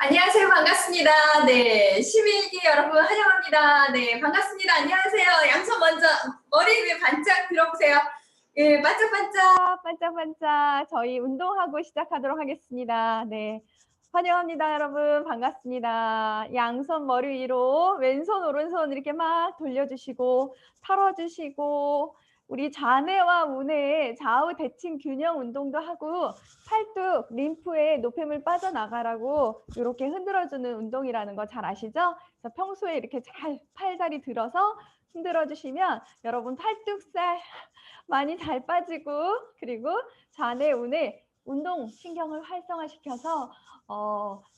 안녕하세요. 반갑습니다. 네, 11기 여러분 환영합니다. 네, 반갑습니다. 안녕하세요. 양손 먼저 머리 위에 반짝 들어보세요. 예, 반짝반짝, 반짝반짝. 저희 운동하고 시작하도록 하겠습니다. 네, 환영합니다, 여러분. 반갑습니다. 양손 머리 위로 왼손, 오른손 이렇게 막 돌려주시고 털어주시고 우리 좌뇌와 우뇌의 좌우 대칭 균형 운동도 하고 팔뚝, 림프에 노폐물 빠져나가라고 이렇게 흔들어주는 운동이라는 거 잘 아시죠? 그래서 평소에 이렇게 잘 팔다리 들어서 흔들어 주시면 여러분 팔뚝살 많이 잘 빠지고 그리고 좌뇌, 우뇌 운동 신경을 활성화시켜서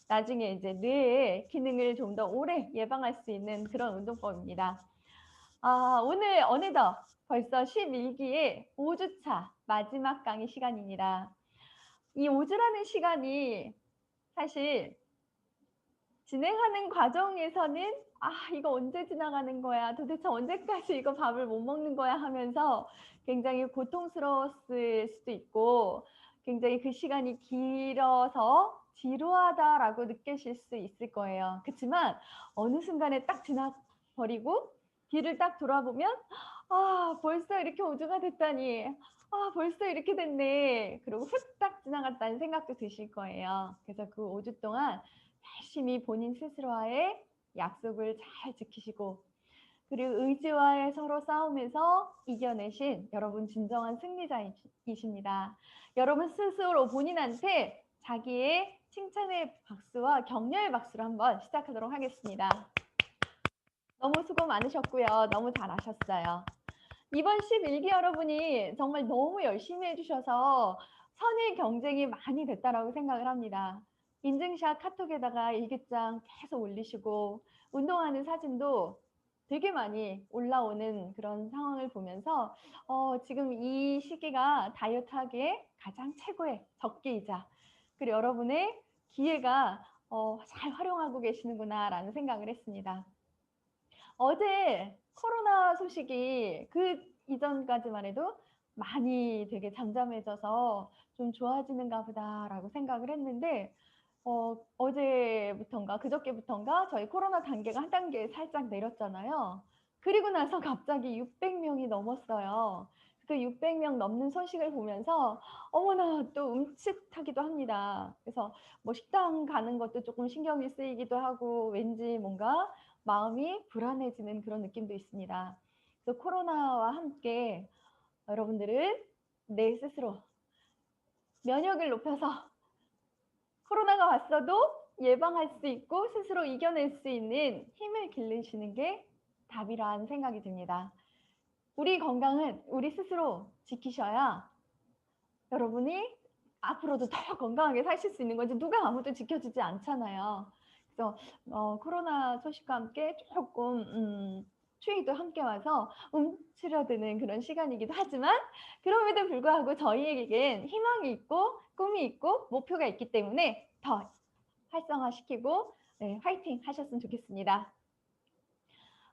나중에 이제 뇌의 기능을 좀 더 오래 예방할 수 있는 그런 운동법입니다. 오늘 어느덧 벌써 11기의 5주차 마지막 강의 시간입니다. 이 5주라는 시간이 사실 진행하는 과정에서는 이거 언제 지나가는 거야? 도대체 언제까지 이거 밥을 못 먹는 거야? 하면서 굉장히 고통스러웠을 수도 있고 굉장히 그 시간이 길어서 지루하다라고 느끼실 수 있을 거예요. 그렇지만 어느 순간에 딱 지나버리고 뒤를 딱 돌아보면 벌써 이렇게 5주가 됐다니 벌써 이렇게 됐네. 그리고 후딱 지나갔다는 생각도 드실 거예요. 그래서 그 5주 동안 열심히 본인 스스로와의 약속을 잘 지키시고 그리고 의지와의 서로 싸움에서 이겨내신 여러분 진정한 승리자이십니다. 여러분 스스로 본인한테 자기의 칭찬의 박수와 격려의 박수를 한번 시작하도록 하겠습니다. 너무 수고 많으셨고요. 너무 잘하셨어요. 이번 11기 여러분이 정말 너무 열심히 해주셔서 선의 경쟁이 많이 됐다라고 생각을 합니다. 인증샷 카톡에다가 일기장 계속 올리시고 운동하는 사진도 되게 많이 올라오는 그런 상황을 보면서 지금 이 시기가 다이어트하기에 가장 최고의 적기이자 그리고 여러분의 기회가 잘 활용하고 계시는구나 라는 생각을 했습니다. 어제 코로나 소식이 그 이전까지만 해도 많이 되게 잠잠해져서 좀 좋아지는가 보다라고 생각을 했는데 어제부턴가 그저께부턴가 저희 코로나 단계가 한 단계 살짝 내렸잖아요. 그리고 나서 갑자기 600명이 넘었어요. 그 600명 넘는 소식을 보면서 어머나 또 움찔하기도 합니다. 그래서 뭐 식당 가는 것도 조금 신경이 쓰이기도 하고 왠지 뭔가 마음이 불안해지는 그런 느낌도 있습니다. 그래서 코로나와 함께 여러분들은 내 스스로 면역을 높여서 코로나가 왔어도 예방할 수 있고 스스로 이겨낼 수 있는 힘을 기르시는 게 답이라는 생각이 듭니다. 우리 건강은 우리 스스로 지키셔야 여러분이 앞으로도 더 건강하게 사실 수 있는 거지 누가 아무도 지켜주지 않잖아요. 그래서 코로나 소식과 함께 조금 추위도 함께 와서 움츠러드는 그런 시간이기도 하지만 그럼에도 불구하고 저희에겐 희망이 있고 꿈이 있고 목표가 있기 때문에 더 활성화시키고 화이팅 하셨으면 좋겠습니다.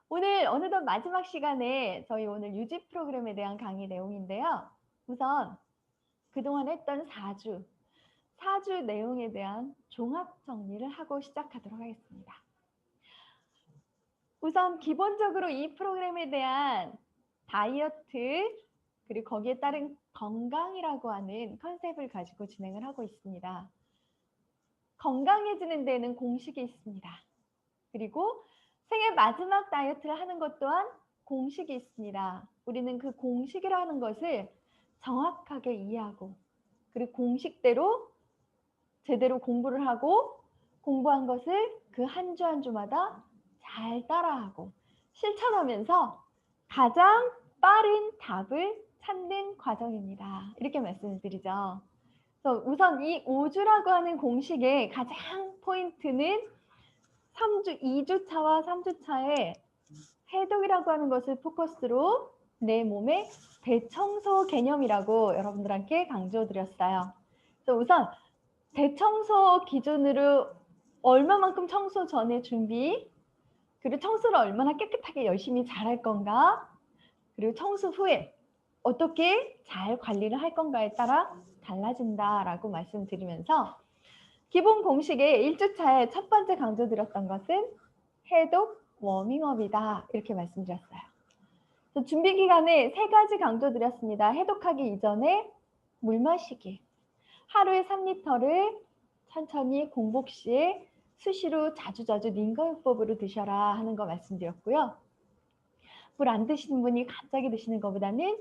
오늘 어느덧 마지막 시간에 저희 오늘 유지 프로그램에 대한 강의 내용인데요. 우선 그동안 했던 4주 내용에 대한 종합 정리를 하고 시작하도록 하겠습니다. 우선 기본적으로 이 프로그램에 대한 다이어트 그리고 거기에 따른 건강이라고 하는 컨셉을 가지고 진행을 하고 있습니다. 건강해지는 데는 공식이 있습니다. 그리고 생애 마지막 다이어트를 하는 것 또한 공식이 있습니다. 우리는 그 공식이라는 것을 정확하게 이해하고 그리고 공식대로 제대로 공부를 하고 공부한 것을 그 한 주 한 주마다 잘 따라하고 실천하면서 가장 빠른 답을 찾는 과정입니다. 이렇게 말씀을 드리죠. 그래서 우선 이 5주라고 하는 공식의 가장 포인트는 2주차와 3주차의 해독이라고 하는 것을 포커스로 내 몸의 대청소 개념이라고 여러분들한테 강조드렸어요. 그래서 우선 대청소 기준으로 얼마만큼 청소 전에 준비, 그리고 청소를 얼마나 깨끗하게 열심히 잘할 건가, 그리고 청소 후에 어떻게 잘 관리를 할 건가에 따라 달라진다라고 말씀드리면서 기본 공식의 1주차에 첫 번째 강조드렸던 것은 해독 워밍업이다. 이렇게 말씀드렸어요. 준비 기간에 3가지 강조드렸습니다. 해독하기 이전에 물 마시기. 하루에 3리터를 천천히 공복 시에 수시로 자주자주 링거요법으로 드셔라 하는 거 말씀드렸고요. 물 안 드시는 분이 갑자기 드시는 것보다는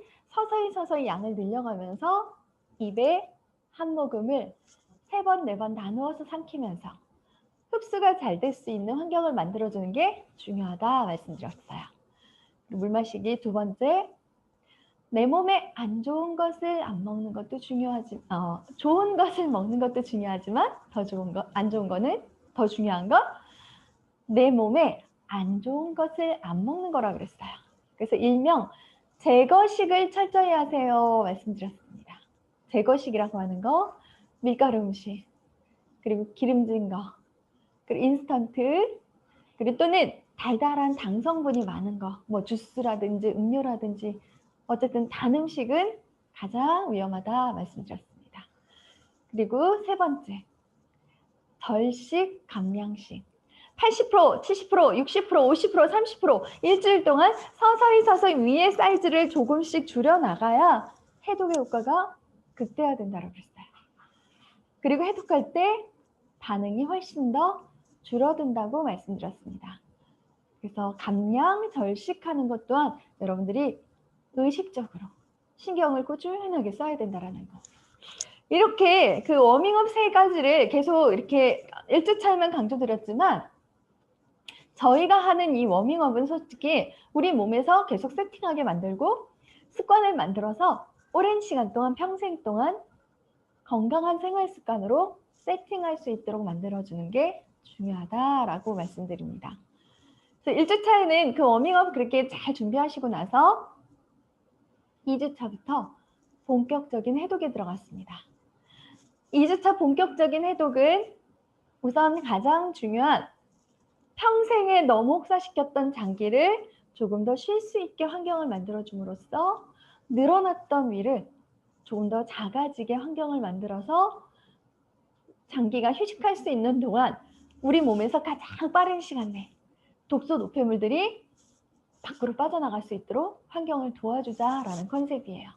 서서히 양을 늘려가면서 입에 한 모금을 3번, 4번 나누어서 삼키면서 흡수가 잘 될 수 있는 환경을 만들어주는 게 중요하다 말씀드렸어요. 물 마시기 2번째, 내 몸에 안 좋은 것을 안 먹는 것도 중요하지, 좋은 것을 먹는 것도 중요하지만 안 좋은 거는 더 중요한 거, 내 몸에 안 좋은 것을 안 먹는 거라 그랬어요. 그래서 일명 제거식을 철저히 하세요 말씀드렸습니다. 제거식이라고 하는 거, 밀가루 음식, 그리고 기름진 거, 그리고 인스턴트, 그리고 또는 달달한 당 성분이 많은 거, 뭐 주스라든지 음료라든지 어쨌든 단 음식은 가장 위험하다 말씀드렸습니다. 그리고 3번째, 절식, 감량식. 80%, 70%, 60%, 50%, 30% 일주일 동안 서서히 위의 사이즈를 조금씩 줄여나가야 해독의 효과가 극대화된다고 했어요. 그리고 해독할 때 반응이 훨씬 더 줄어든다고 말씀드렸습니다. 그래서 감량, 절식하는 것 또한 여러분들이 의식적으로 신경을 꾸준하게 써야 된다는 거. 이렇게 그 워밍업 3가지를 계속 이렇게 1주차에만 강조드렸지만 저희가 하는 이 워밍업은 솔직히 우리 몸에서 계속 세팅하게 만들고 습관을 만들어서 오랜 시간 동안 평생 동안 건강한 생활 습관으로 세팅할 수 있도록 만들어주는 게 중요하다라고 말씀드립니다. 그래서 1주차에는 그 워밍업 그렇게 잘 준비하시고 나서 2주차부터 본격적인 해독에 들어갔습니다. 2주차 본격적인 해독은 우선 가장 중요한 평생에 너무 혹사시켰던 장기를 조금 더 쉴 수 있게 환경을 만들어줌으로써 늘어났던 위를 조금 더 작아지게 환경을 만들어서 장기가 휴식할 수 있는 동안 우리 몸에서 가장 빠른 시간 내에 독소 노폐물들이 밖으로 빠져나갈 수 있도록 환경을 도와주자라는 컨셉이에요.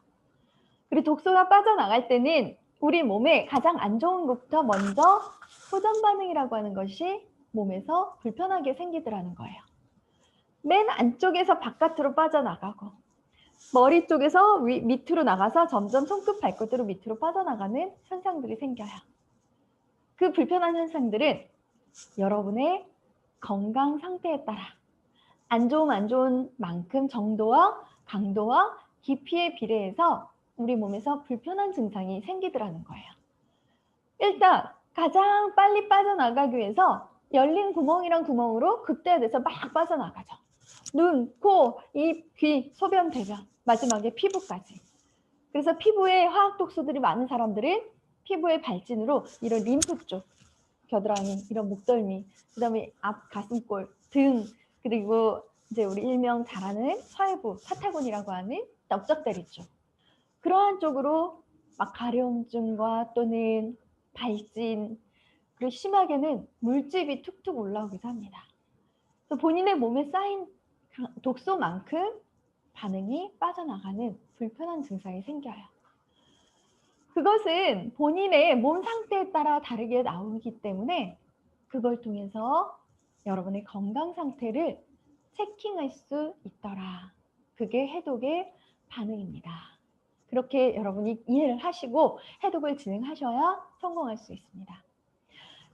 그리고 독소가 빠져나갈 때는 우리 몸에 가장 안 좋은 것부터 먼저 호전 반응이라고 하는 것이 몸에서 불편하게 생기더라는 거예요. 맨 안쪽에서 바깥으로 빠져나가고 머리 쪽에서 밑으로 나가서 점점 손끝 발끝으로 밑으로 빠져나가는 현상들이 생겨요. 그 불편한 현상들은 여러분의 건강 상태에 따라 안 좋은 만큼 정도와 강도와 깊이에 비례해서 우리 몸에서 불편한 증상이 생기더라는 거예요. 일단 가장 빨리 빠져나가기 위해서 열린 구멍이랑 구멍으로 극대화돼서 막 빠져나가죠. 눈, 코, 입, 귀, 소변, 대변, 마지막에 피부까지. 그래서 피부에 화학 독소들이 많은 사람들은 피부의 발진으로 이런 림프 쪽, 겨드랑이, 이런 목덜미, 그 다음에 앞 가슴골, 등, 그리고 이제 우리 일명 잘 아는 서해부, 파타곤이라고 하는 넓적다리 쪽. 그러한 쪽으로 막 가려움증과 또는 발진, 그리고 심하게는 물집이 툭툭 올라오기도 합니다. 그래서 본인의 몸에 쌓인 독소만큼 반응이 빠져나가는 불편한 증상이 생겨요. 그것은 본인의 몸 상태에 따라 다르게 나오기 때문에 그걸 통해서 여러분의 건강 상태를 체킹할 수 있더라. 그게 해독의 반응입니다. 그렇게 여러분이 이해를 하시고 해독을 진행하셔야 성공할 수 있습니다.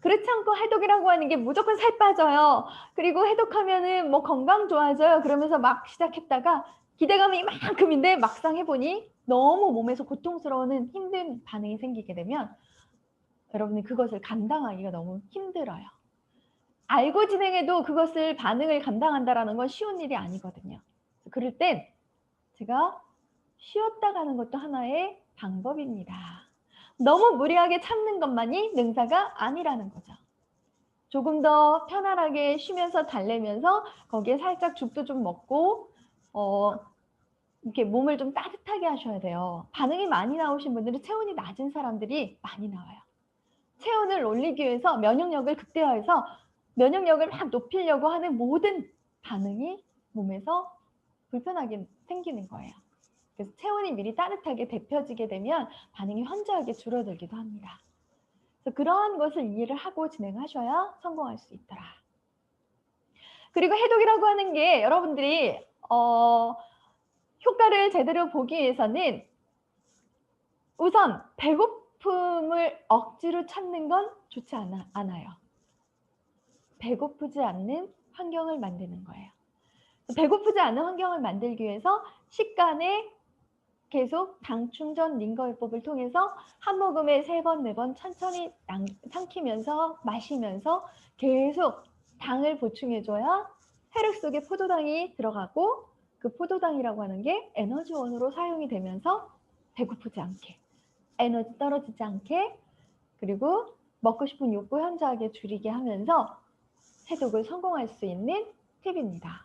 그렇지 않고 해독이라고 하는 게 무조건 살 빠져요. 그리고 해독하면은 뭐 건강 좋아져요. 그러면서 막 시작했다가 기대감이 이만큼인데 막상 해보니 너무 몸에서 고통스러운 힘든 반응이 생기게 되면 여러분이 그것을 감당하기가 너무 힘들어요. 알고 진행해도 그것을 반응을 감당한다는 건 쉬운 일이 아니거든요. 그럴 땐 제가 쉬었다 가는 것도 하나의 방법입니다. 너무 무리하게 참는 것만이 능사가 아니라는 거죠. 조금 더 편안하게 쉬면서 달래면서 거기에 살짝 죽도 좀 먹고 이렇게 몸을 좀 따뜻하게 하셔야 돼요. 반응이 많이 나오신 분들은 체온이 낮은 사람들이 많이 나와요. 체온을 올리기 위해서 면역력을 극대화해서 면역력을 막 높이려고 하는 모든 반응이 몸에서 불편하게 생기는 거예요. 그래서 체온이 미리 따뜻하게 데펴지게 되면 반응이 현저하게 줄어들기도 합니다. 그래서 그러한 것을 이해를 하고 진행하셔야 성공할 수 있더라. 그리고 해독이라고 하는 게 여러분들이 효과를 제대로 보기 위해서는 우선 배고픔을 억지로 찾는 건 좋지 않아요. 배고프지 않는 환경을 만드는 거예요. 배고프지 않은 환경을 만들기 위해서 식간에 계속 당 충전 링거요법을 통해서 한 모금에 3번, 4번 천천히 삼키면서 마시면서 계속 당을 보충해줘야 혈액 속에 포도당이 들어가고 그 포도당이라고 하는 게 에너지원으로 사용이 되면서 배고프지 않게, 에너지 떨어지지 않게, 그리고 먹고 싶은 욕구 현저하게 줄이게 하면서 해독을 성공할 수 있는 팁입니다.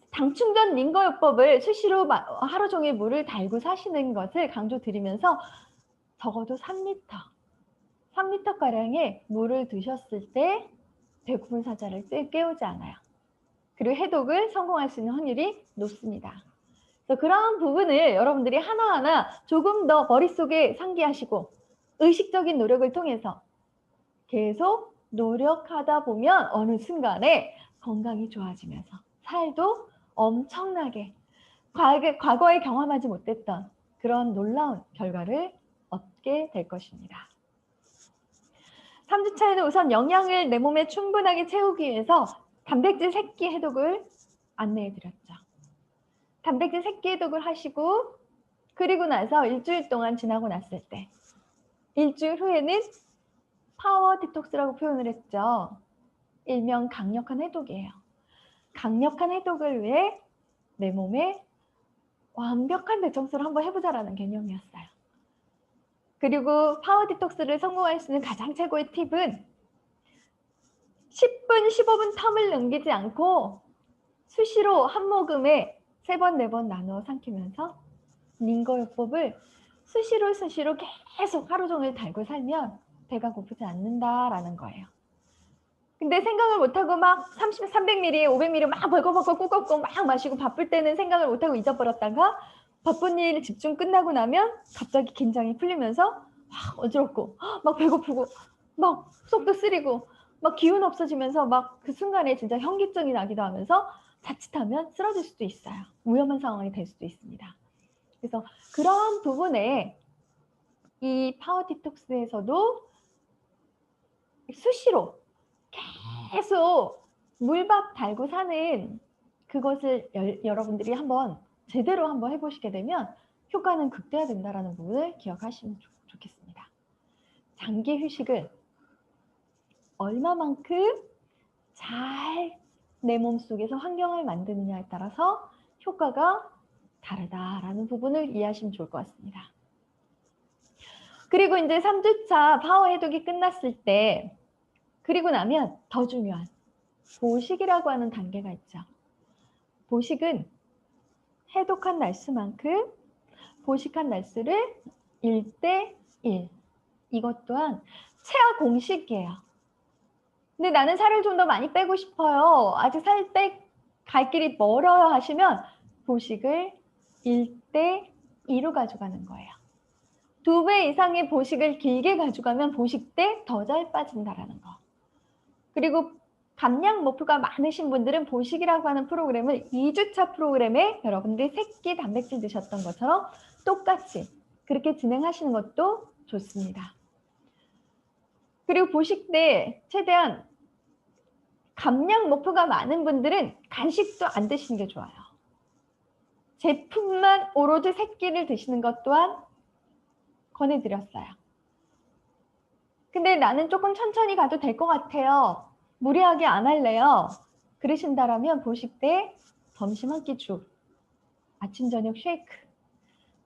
당 충전 링거요법을 수시로 하루 종일 물을 달고 사시는 것을 강조드리면서 적어도 3리터가량의 물을 드셨을 때 배고픈 사자를 깨우지 않아요. 그리고 해독을 성공할 수 있는 확률이 높습니다. 그래서 그런 부분을 여러분들이 하나하나 조금 더 머릿속에 상기하시고 의식적인 노력을 통해서 계속 노력하다 보면 어느 순간에 건강이 좋아지면서 살도 엄청나게 과거에 경험하지 못했던 그런 놀라운 결과를 얻게 될 것입니다. 3주차에는 우선 영양을 내 몸에 충분하게 채우기 위해서 단백질 새끼 해독을 안내해 드렸죠. 단백질 새끼 해독을 하시고 그리고 나서 일주일 동안 지나고 났을 때 일주일 후에는 파워 디톡스라고 표현을 했죠. 일명 강력한 해독이에요. 강력한 해독을 위해 내 몸에 완벽한 대청소를 한번 해보자라는 개념이었어요. 그리고 파워 디톡스를 성공할 수 있는 가장 최고의 팁은 10분, 15분 텀을 넘기지 않고 수시로 한 모금에 3번, 4번 나누어 삼키면서 링거요법을 수시로 계속 하루 종일 달고 살면 배가 고프지 않는다라는 거예요. 근데 생각을 못하고 막 300ml, 500ml 막 벌컥벌컥 꾹꾹꾹 막 마시고 바쁠 때는 생각을 못하고 잊어버렸다가 바쁜 일 집중 끝나고 나면 갑자기 긴장이 풀리면서 막 어지럽고 막 배고프고 막 속도 쓰리고 막 기운 없어지면서 막 그 순간에 진짜 현기증이 나기도 하면서 자칫하면 쓰러질 수도 있어요. 위험한 상황이 될 수도 있습니다. 그래서 그런 부분에 이 파워 디톡스에서도 수시로 계속 물밥 달고 사는 그것을 여러분들이 제대로 한번 해보시게 되면 효과는 극대화된다는 부분을 기억하시면 좋겠습니다. 장기 휴식을 얼마만큼 잘 내 몸속에서 환경을 만드느냐에 따라서 효과가 다르다라는 부분을 이해하시면 좋을 것 같습니다. 그리고 이제 3주차 파워 해독이 끝났을 때 그리고 나면 더 중요한 보식이라고 하는 단계가 있죠. 보식은 해독한 날수만큼 보식한 날수를 1:1. 이것 또한 체화 공식이에요. 근데 나는 살을 좀 더 많이 빼고 싶어요. 아직 갈 길이 멀어요 하시면 보식을 1:2로 가져가는 거예요. 2배 이상의 보식을 길게 가져가면 보식 때 더 잘 빠진다라는 거. 그리고 감량 목표가 많으신 분들은 보식이라고 하는 프로그램을 2주차 프로그램에 여러분들이 새끼 단백질 드셨던 것처럼 똑같이 그렇게 진행하시는 것도 좋습니다. 그리고 보식 때 최대한 감량 목표가 많은 분들은 간식도 안 드시는 게 좋아요. 제품만 오로지 새끼를 드시는 것 또한 권해드렸어요. 근데 나는 조금 천천히 가도 될 것 같아요. 무리하게 안 할래요. 그러신다라면 보식 때 점심 한 끼 죽, 아침 저녁 쉐이크,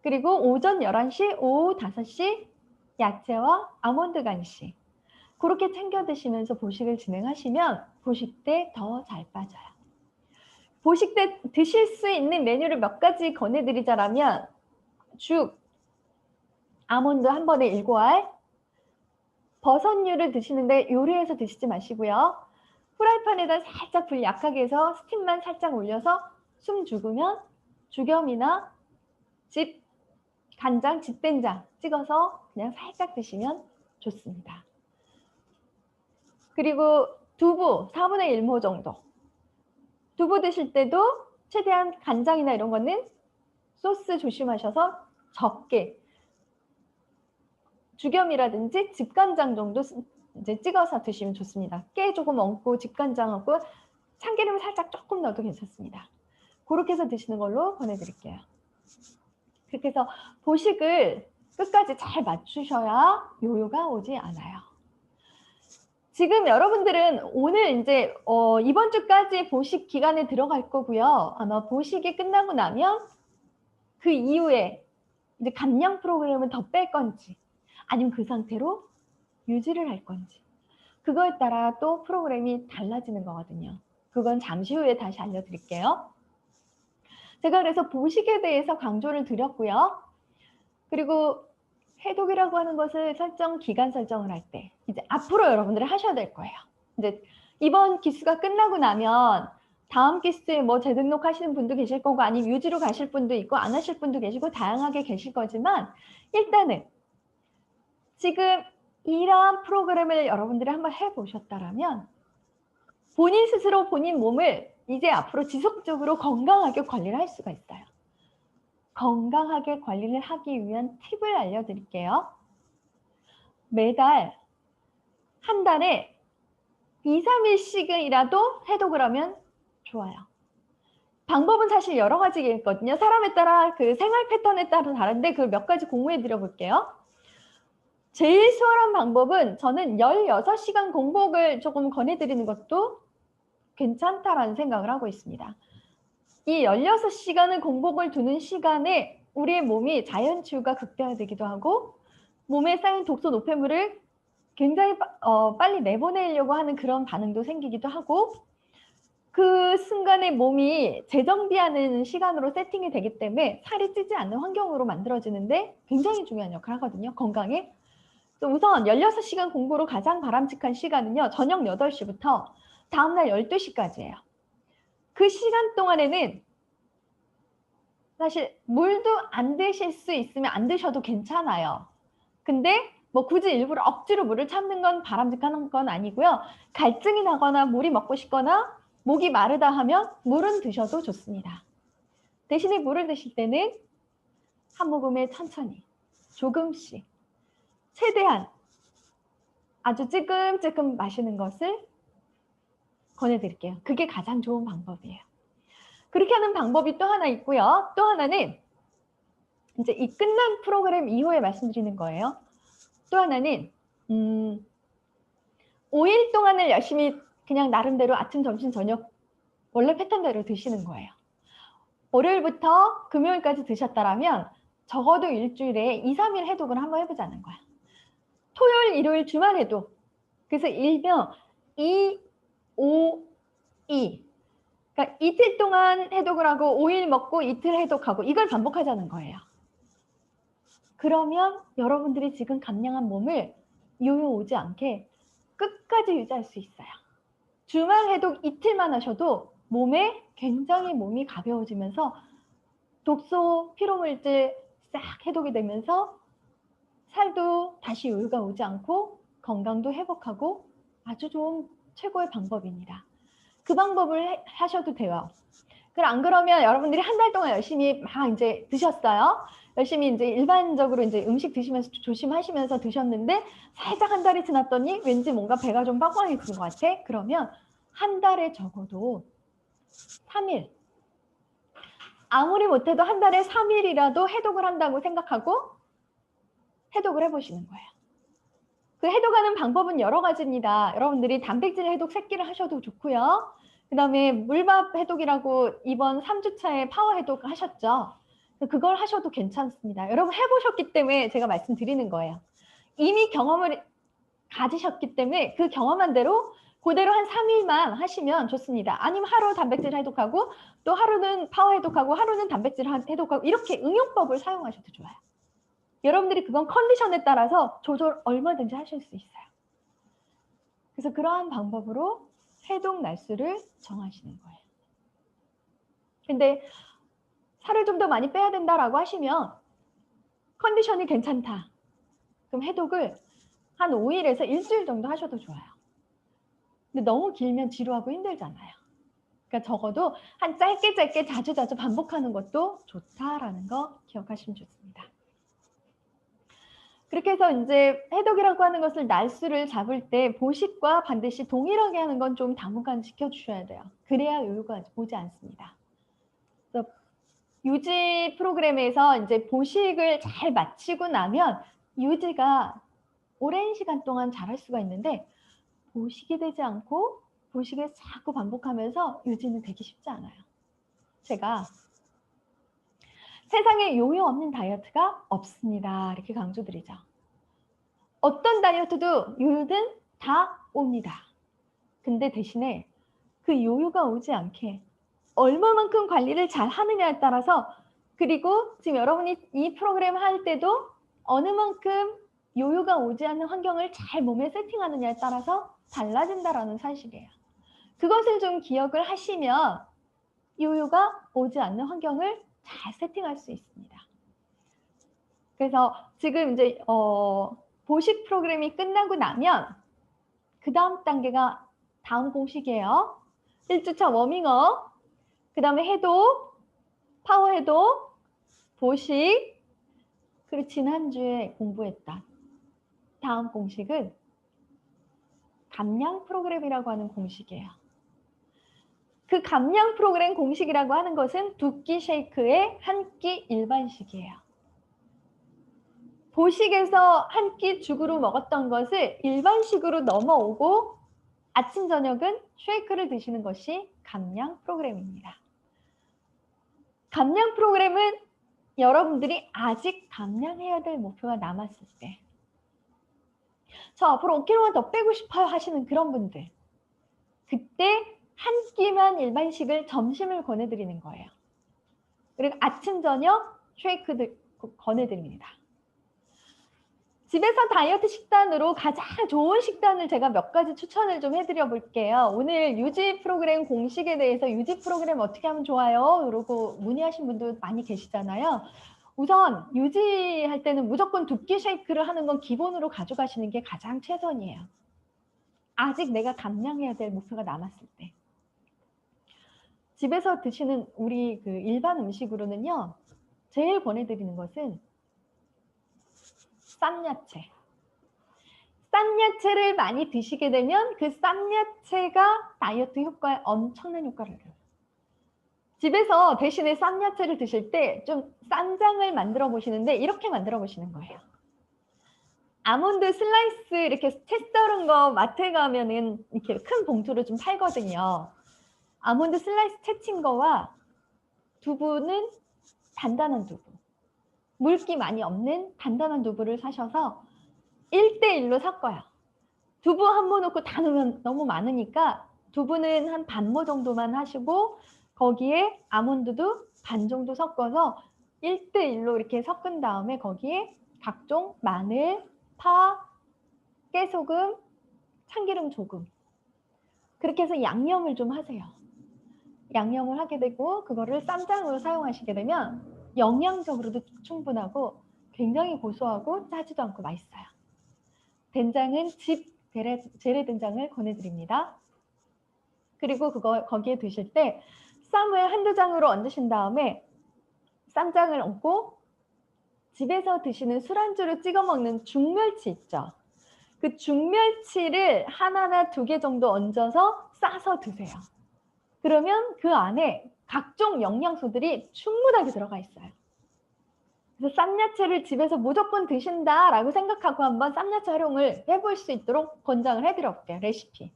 그리고 오전 11시, 오후 5시 야채와 아몬드 간식 그렇게 챙겨 드시면서 보식을 진행하시면 보식 때 더 잘 빠져요. 보식 때 드실 수 있는 메뉴를 몇 가지 권해드리자라면 죽, 아몬드 한 번에 7알, 버섯류를 드시는데 요리해서 드시지 마시고요. 프라이팬에다 살짝 불 약하게 해서 스팀만 살짝 올려서 숨 죽으면 죽염이나 집 간장, 집된장 찍어서 그냥 살짝 드시면 좋습니다. 그리고 두부 4분의 1모 정도. 두부 드실 때도 최대한 간장이나 이런 거는 소스 조심하셔서 적게 죽염이라든지 집간장 정도 이제 찍어서 드시면 좋습니다. 깨 조금 얹고 집간장하고 참기름 살짝 조금 넣어도 괜찮습니다. 그렇게 해서 드시는 걸로 권해드릴게요. 그렇게 해서 보식을 끝까지 잘 맞추셔야 요요가 오지 않아요. 지금 여러분들은 오늘 이제 이번 주까지 보식 기간에 들어갈 거고요. 아마 보식이 끝나고 나면 그 이후에 이제 감량 프로그램을 더 뺄 건지 아니면 그 상태로 유지를 할 건지 그거에 따라 또 프로그램이 달라지는 거거든요. 그건 잠시 후에 다시 알려드릴게요. 제가 그래서 보식에 대해서 강조를 드렸고요. 그리고 해독이라고 하는 것을 기간 설정을 할 때 이제 앞으로 여러분들이 하셔야 될 거예요. 이제 이번 기수가 끝나고 나면 다음 기수에 뭐 재등록하시는 분도 계실 거고 아니면 유지로 가실 분도 있고 안 하실 분도 계시고 다양하게 계실 거지만 일단은 지금 이러한 프로그램을 여러분들이 한번 해보셨다라면 본인 스스로 본인 몸을 이제 앞으로 지속적으로 건강하게 관리를 할 수가 있어요. 건강하게 관리를 하기 위한 팁을 알려드릴게요. 매달 한 달에 2, 3일씩이라도 해독을 하면 좋아요. 방법은 사실 여러 가지가 있거든요. 사람에 따라 그 생활 패턴에 따라 다른데 그걸 몇 가지 공유해 드려 볼게요. 제일 수월한 방법은 저는 16시간 공복을 조금 권해드리는 것도 괜찮다라는 생각을 하고 있습니다. 이 16시간을 공복을 두는 시간에 우리의 몸이 자연치유가 극대화되기도 하고 몸에 쌓인 독소 노폐물을 굉장히 빨리 내보내려고 하는 그런 반응도 생기기도 하고 그 순간에 몸이 재정비하는 시간으로 세팅이 되기 때문에 살이 찌지 않는 환경으로 만들어지는데 굉장히 중요한 역할을 하거든요. 건강에. 우선 16시간 공부로 가장 바람직한 시간은요. 저녁 8시부터 다음날 12시까지예요. 그 시간 동안에는 사실 물도 안 드실 수 있으면 안 드셔도 괜찮아요. 근데 뭐 굳이 일부러 억지로 물을 참는 건 바람직한 건 아니고요. 갈증이 나거나 물이 먹고 싶거나 목이 마르다 하면 물은 드셔도 좋습니다. 대신에 물을 드실 때는 한 모금에 천천히 조금씩 최대한 아주 찔끔찔끔 마시는 것을 권해드릴게요. 그게 가장 좋은 방법이에요. 그렇게 하는 방법이 또 하나 있고요. 또 하나는 이제 이 끝난 프로그램 이후에 말씀드리는 거예요. 또 하나는 5일 동안을 열심히 그냥 나름대로 아침, 점심, 저녁 원래 패턴대로 드시는 거예요. 월요일부터 금요일까지 드셨다라면 적어도 일주일에 2, 3일 해독을 한번 해보자는 거야. 토요일, 일요일, 주말 해독. 그래서 일명 2, 5, 2. 그러니까 이틀 동안 해독을 하고 5일 먹고 이틀 해독하고 이걸 반복하자는 거예요. 그러면 여러분들이 지금 감량한 몸을 요요 오지 않게 끝까지 유지할 수 있어요. 주말 해독 이틀만 하셔도 몸에 굉장히 몸이 가벼워지면서 독소, 피로물질 싹 해독이 되면서 살도 다시 요요가 오지 않고 건강도 회복하고 아주 좋은 최고의 방법입니다. 그 방법을 하셔도 돼요. 안 그러면 여러분들이 한 달 동안 열심히 막 이제 드셨어요. 열심히 이제 일반적으로 이제 음식 드시면서 조심하시면서 드셨는데 살짝 한 달이 지났더니 왠지 뭔가 배가 좀 빵빵해지는 것 같아. 그러면 한 달에 적어도 3일. 아무리 못해도 한 달에 3일이라도 해독을 한다고 생각하고 해독을 해보시는 거예요. 그 해독하는 방법은 여러 가지입니다. 여러분들이 단백질 해독 새끼를 하셔도 좋고요. 그 다음에 물밥 해독이라고 이번 3주차에 파워 해독 하셨죠. 그걸 하셔도 괜찮습니다. 여러분 해보셨기 때문에 제가 말씀드리는 거예요. 이미 경험을 가지셨기 때문에 그 경험한 대로 그대로 한 3일만 하시면 좋습니다. 아니면 하루 단백질 해독하고 또 하루는 파워 해독하고 하루는 단백질 해독하고 이렇게 응용법을 사용하셔도 좋아요. 여러분들이 그건 컨디션에 따라서 조절 얼마든지 하실 수 있어요. 그래서 그러한 방법으로 해독 날수를 정하시는 거예요. 근데 살을 좀 더 많이 빼야 된다라고 하시면 컨디션이 괜찮다. 그럼 해독을 한 5일에서 일주일 정도 하셔도 좋아요. 근데 너무 길면 지루하고 힘들잖아요. 그러니까 적어도 한 짧게 자주 반복하는 것도 좋다라는 거 기억하시면 좋습니다. 그렇게 해서 이제 해독이라고 하는 것을 날수를 잡을 때 보식과 반드시 동일하게 하는 건 좀 당분간 지켜주셔야 돼요. 그래야 요요가 오지 않습니다. 그래서 유지 프로그램에서 이제 보식을 잘 마치고 나면 유지가 오랜 시간 동안 잘할 수가 있는데 보식이 되지 않고 보식을 자꾸 반복하면서 유지는 되기 쉽지 않아요. 제가 세상에 요요 없는 다이어트가 없습니다. 이렇게 강조드리죠. 어떤 다이어트도 요요는 다 옵니다. 근데 대신에 그 요요가 오지 않게 얼마만큼 관리를 잘 하느냐에 따라서 그리고 지금 여러분이 이 프로그램 할 때도 어느 만큼 요요가 오지 않는 환경을 잘 몸에 세팅하느냐에 따라서 달라진다라는 사실이에요. 그것을 좀 기억을 하시면 요요가 오지 않는 환경을 잘 세팅할 수 있습니다. 그래서 지금 이제 보식 프로그램이 끝나고 나면 그 다음 단계가 다음 공식이에요. 1주차 워밍업, 그 다음에 해독, 파워 해독, 보식, 그리고 지난주에 공부했던 다음 공식은 감량 프로그램이라고 하는 공식이에요. 그 감량 프로그램 공식이라고 하는 것은 2끼 쉐이크의 1끼 일반식이에요. 보식에서 1끼 죽으로 먹었던 것을 일반식으로 넘어오고 아침 저녁은 쉐이크를 드시는 것이 감량 프로그램입니다. 감량 프로그램은 여러분들이 아직 감량해야 될 목표가 남았을 때 저 앞으로 5kg만 더 빼고 싶어요 하시는 그런 분들 그때 1끼만 일반식을 점심을 권해드리는 거예요. 그리고 아침 저녁 쉐이크들 권해드립니다. 집에서 다이어트 식단으로 가장 좋은 식단을 제가 몇 가지 추천을 좀 해드려 볼게요. 오늘 유지 프로그램 공식에 대해서 유지 프로그램 어떻게 하면 좋아요? 이러고 문의하신 분도 많이 계시잖아요. 우선 유지할 때는 무조건 2끼 쉐이크를 하는 건 기본으로 가져가시는 게 가장 최선이에요. 아직 내가 감량해야 될 목표가 남았을 때. 집에서 드시는 우리 그 일반 음식으로는요. 제일 권해드리는 것은 쌈 야채. 쌈 야채를 많이 드시게 되면 그 쌈 야채가 다이어트 효과에 엄청난 효과를 줘요. 집에서 대신에 쌈 야채를 드실 때 좀 쌈장을 만들어 보시는데 이렇게 만들어 보시는 거예요. 아몬드 슬라이스 이렇게 채 썰은 거 마트에 가면은 이렇게 큰 봉투로 좀 팔거든요. 아몬드 슬라이스 채친 거와 두부는 단단한 두부. 물기 많이 없는 단단한 두부를 사셔서 1대1로 섞어요. 두부 한 모 넣고 다 넣으면 너무 많으니까 두부는 한 반모 정도만 하시고 거기에 아몬드도 반 정도 섞어서 1대1로 이렇게 섞은 다음에 거기에 각종 마늘, 파, 깨소금, 참기름 조금 그렇게 해서 양념을 좀 하세요. 양념을 하게 되고 그거를 쌈장으로 사용하시게 되면 영양적으로도 충분하고 굉장히 고소하고 짜지도 않고 맛있어요. 된장은 집 재래된장을 권해드립니다. 그리고 거기에 드실 때 쌈을 한두 장으로 얹으신 다음에 쌈장을 얹고 집에서 드시는 술안주로 찍어 먹는 죽멸치 있죠. 그 죽멸치를 하나나 2개 정도 얹어서 싸서 드세요. 그러면 그 안에 각종 영양소들이 충분하게 들어가 있어요. 그래서 쌈야채를 집에서 무조건 드신다라고 생각하고 한번 쌈야채 활용을 해볼 수 있도록 권장을 해드려볼게요. 레시피.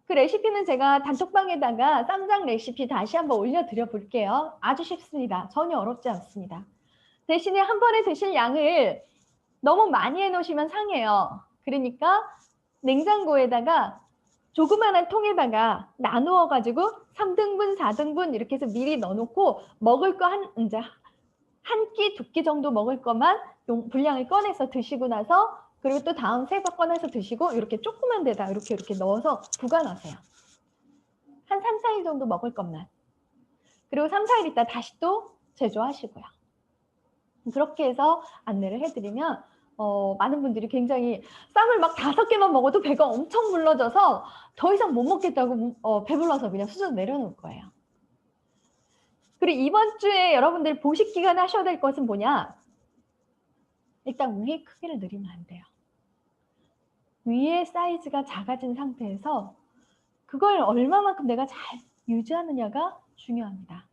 그 레시피는 제가 단톡방에다가 쌈장 레시피 다시 한번 올려드려 볼게요. 아주 쉽습니다. 전혀 어렵지 않습니다. 대신에 한 번에 드실 양을 너무 많이 해놓으시면 상해요. 그러니까 냉장고에다가 조그마한 통에다가 나누어 가지고 3등분, 4등분 이렇게 해서 미리 넣어놓고 먹을 거 이제 한 끼, 2끼 정도 먹을 것만 분량을 꺼내서 드시고 나서 그리고 또 다음 세 번 꺼내서 드시고 이렇게 조그만 데다 이렇게 넣어서 보관하세요. 한 3, 4일 정도 먹을 것만. 그리고 3, 4일 있다 다시 또 제조하시고요. 그렇게 해서 안내를 해드리면 많은 분들이 굉장히 쌈을 막 5개만 먹어도 배가 엄청 불러져서 더 이상 못 먹겠다고 배불러서 그냥 수저 내려놓을 거예요. 그리고 이번 주에 여러분들 보식 기간 하셔야 될 것은 뭐냐? 일단 위의 크기를 늘리면 안 돼요. 위의 사이즈가 작아진 상태에서 그걸 얼마만큼 내가 잘 유지하느냐가 중요합니다.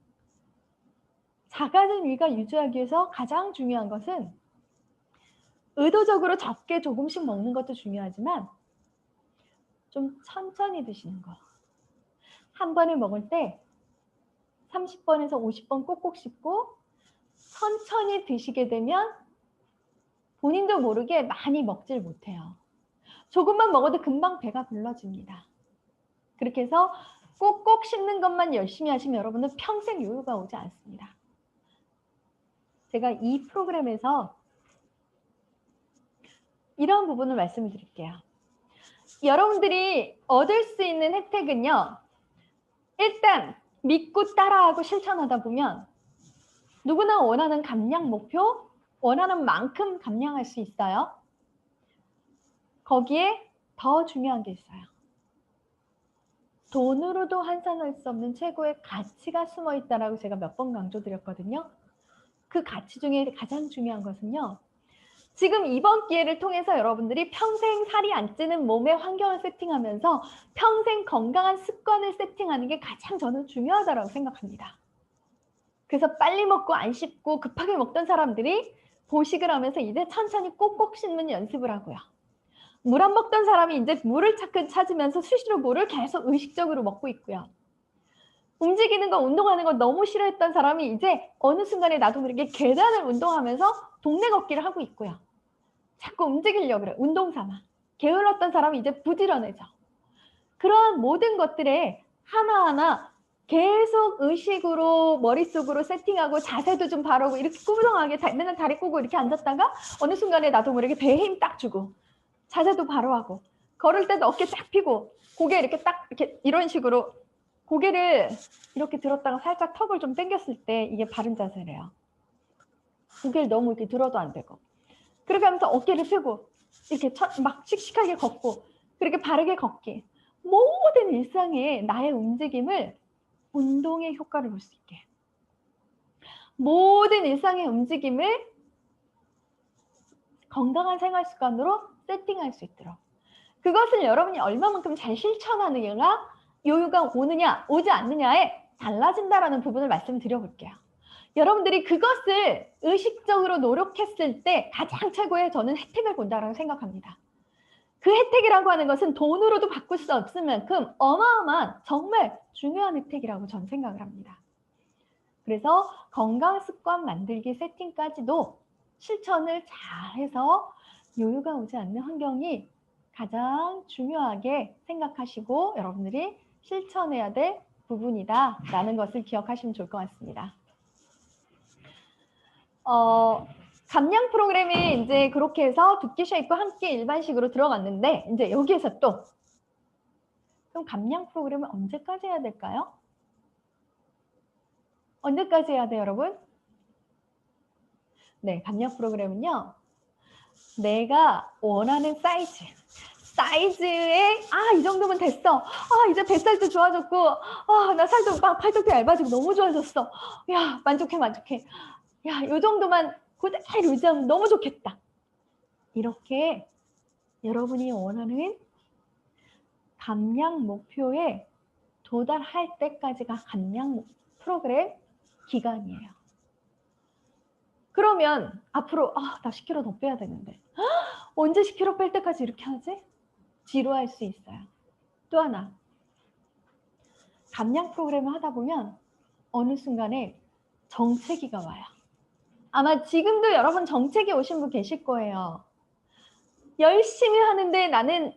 작아진 위가 유지하기 위해서 가장 중요한 것은 의도적으로 적게 조금씩 먹는 것도 중요하지만 좀 천천히 드시는 거. 한 번에 먹을 때 30번에서 50번 꼭꼭 씹고 천천히 드시게 되면 본인도 모르게 많이 먹질 못해요. 조금만 먹어도 금방 배가 불러집니다. 그렇게 해서 꼭꼭 씹는 것만 열심히 하시면 여러분은 평생 요요가 오지 않습니다. 제가 이 프로그램에서 이런 부분을 말씀을 드릴게요. 여러분들이 얻을 수 있는 혜택은요. 일단 믿고 따라하고 실천하다 보면 누구나 원하는 감량 목표, 원하는 만큼 감량할 수 있어요. 거기에 더 중요한 게 있어요. 돈으로도 환산할 수 없는 최고의 가치가 숨어 있다라고 제가 몇 번 강조드렸거든요. 그 가치 중에 가장 중요한 것은요. 지금 이번 기회를 통해서 여러분들이 평생 살이 안 찌는 몸의 환경을 세팅하면서 평생 건강한 습관을 세팅하는 게 가장 저는 중요하다고 생각합니다. 그래서 빨리 먹고 안 씹고 급하게 먹던 사람들이 보식을 하면서 이제 천천히 꼭꼭 씹는 연습을 하고요. 물 안 먹던 사람이 이제 물을 찾으면서 수시로 물을 계속 의식적으로 먹고 있고요. 움직이는 거, 운동하는 거 너무 싫어했던 사람이 이제 어느 순간에 나도 모르게 계단을 운동하면서 동네 걷기를 하고 있고요. 자꾸 움직이려고 그래. 운동 삼아. 게을렀던 사람이 이제 부지런해져. 그러한 모든 것들에 하나하나 계속 의식으로 머릿속으로 세팅하고 자세도 좀 바르고 이렇게 꾸부정하게 맨날 다리 꼬고 이렇게 앉았다가 어느 순간에 나도 모르게 배에 힘 딱 주고 자세도 바로 하고 걸을 때도 어깨 쫙 펴고 고개 이렇게 딱 이렇게 이런 식으로 고개를 이렇게 들었다가 살짝 턱을 좀 당겼을 때 이게 바른 자세래요. 고개를 너무 이렇게 들어도 안 되고 그렇게 하면서 어깨를 펴고 이렇게 막 씩씩하게 걷고 그렇게 바르게 걷기 모든 일상의 나의 움직임을 운동의 효과를 볼 수 있게 모든 일상의 움직임을 건강한 생활 습관으로 세팅할 수 있도록 그것을 여러분이 얼마만큼 잘 실천하느냐가 요요가 오느냐 오지 않느냐에 달라진다라는 부분을 말씀드려 볼게요. 여러분들이 그것을 의식적으로 노력했을 때 가장 최고의 저는 혜택을 본다고 생각합니다. 그 혜택이라고 하는 것은 돈으로도 바꿀 수 없을 만큼 어마어마한 정말 중요한 혜택이라고 저는 생각을 합니다. 그래서 건강 습관 만들기 세팅까지도 실천을 잘해서 요요가 오지 않는 환경이 가장 중요하게 생각하시고 여러분들이 실천해야 될 부분이다라는 것을 기억하시면 좋을 것 같습니다. 감량 프로그램이 이제 그렇게 해서 두끼 쉐이크와 함께 일반식으로 들어갔는데 이제 여기에서 또 그럼 감량 프로그램을 언제까지 해야 될까요? 언제까지 해야 돼요, 여러분? 네, 감량 프로그램은요. 내가 원하는 사이즈에 이 정도면 됐어. 이제 뱃살도 좋아졌고 나 살도 막 팔뚝도 얇아지고 너무 좋아졌어. 야, 만족해. 야, 이 정도만 그대로 유지하면 너무 좋겠다. 이렇게 여러분이 원하는 감량 목표에 도달할 때까지가 감량 프로그램 기간이에요. 그러면 앞으로 나 10kg 더 빼야 되는데 언제 10kg 뺄 때까지 이렇게 하지? 지루할 수 있어요. 또 하나 감량 프로그램을 하다 보면 어느 순간에 정체기가 와요. 아마 지금도 여러분 정체기 오신 분 계실 거예요. 열심히 하는데 나는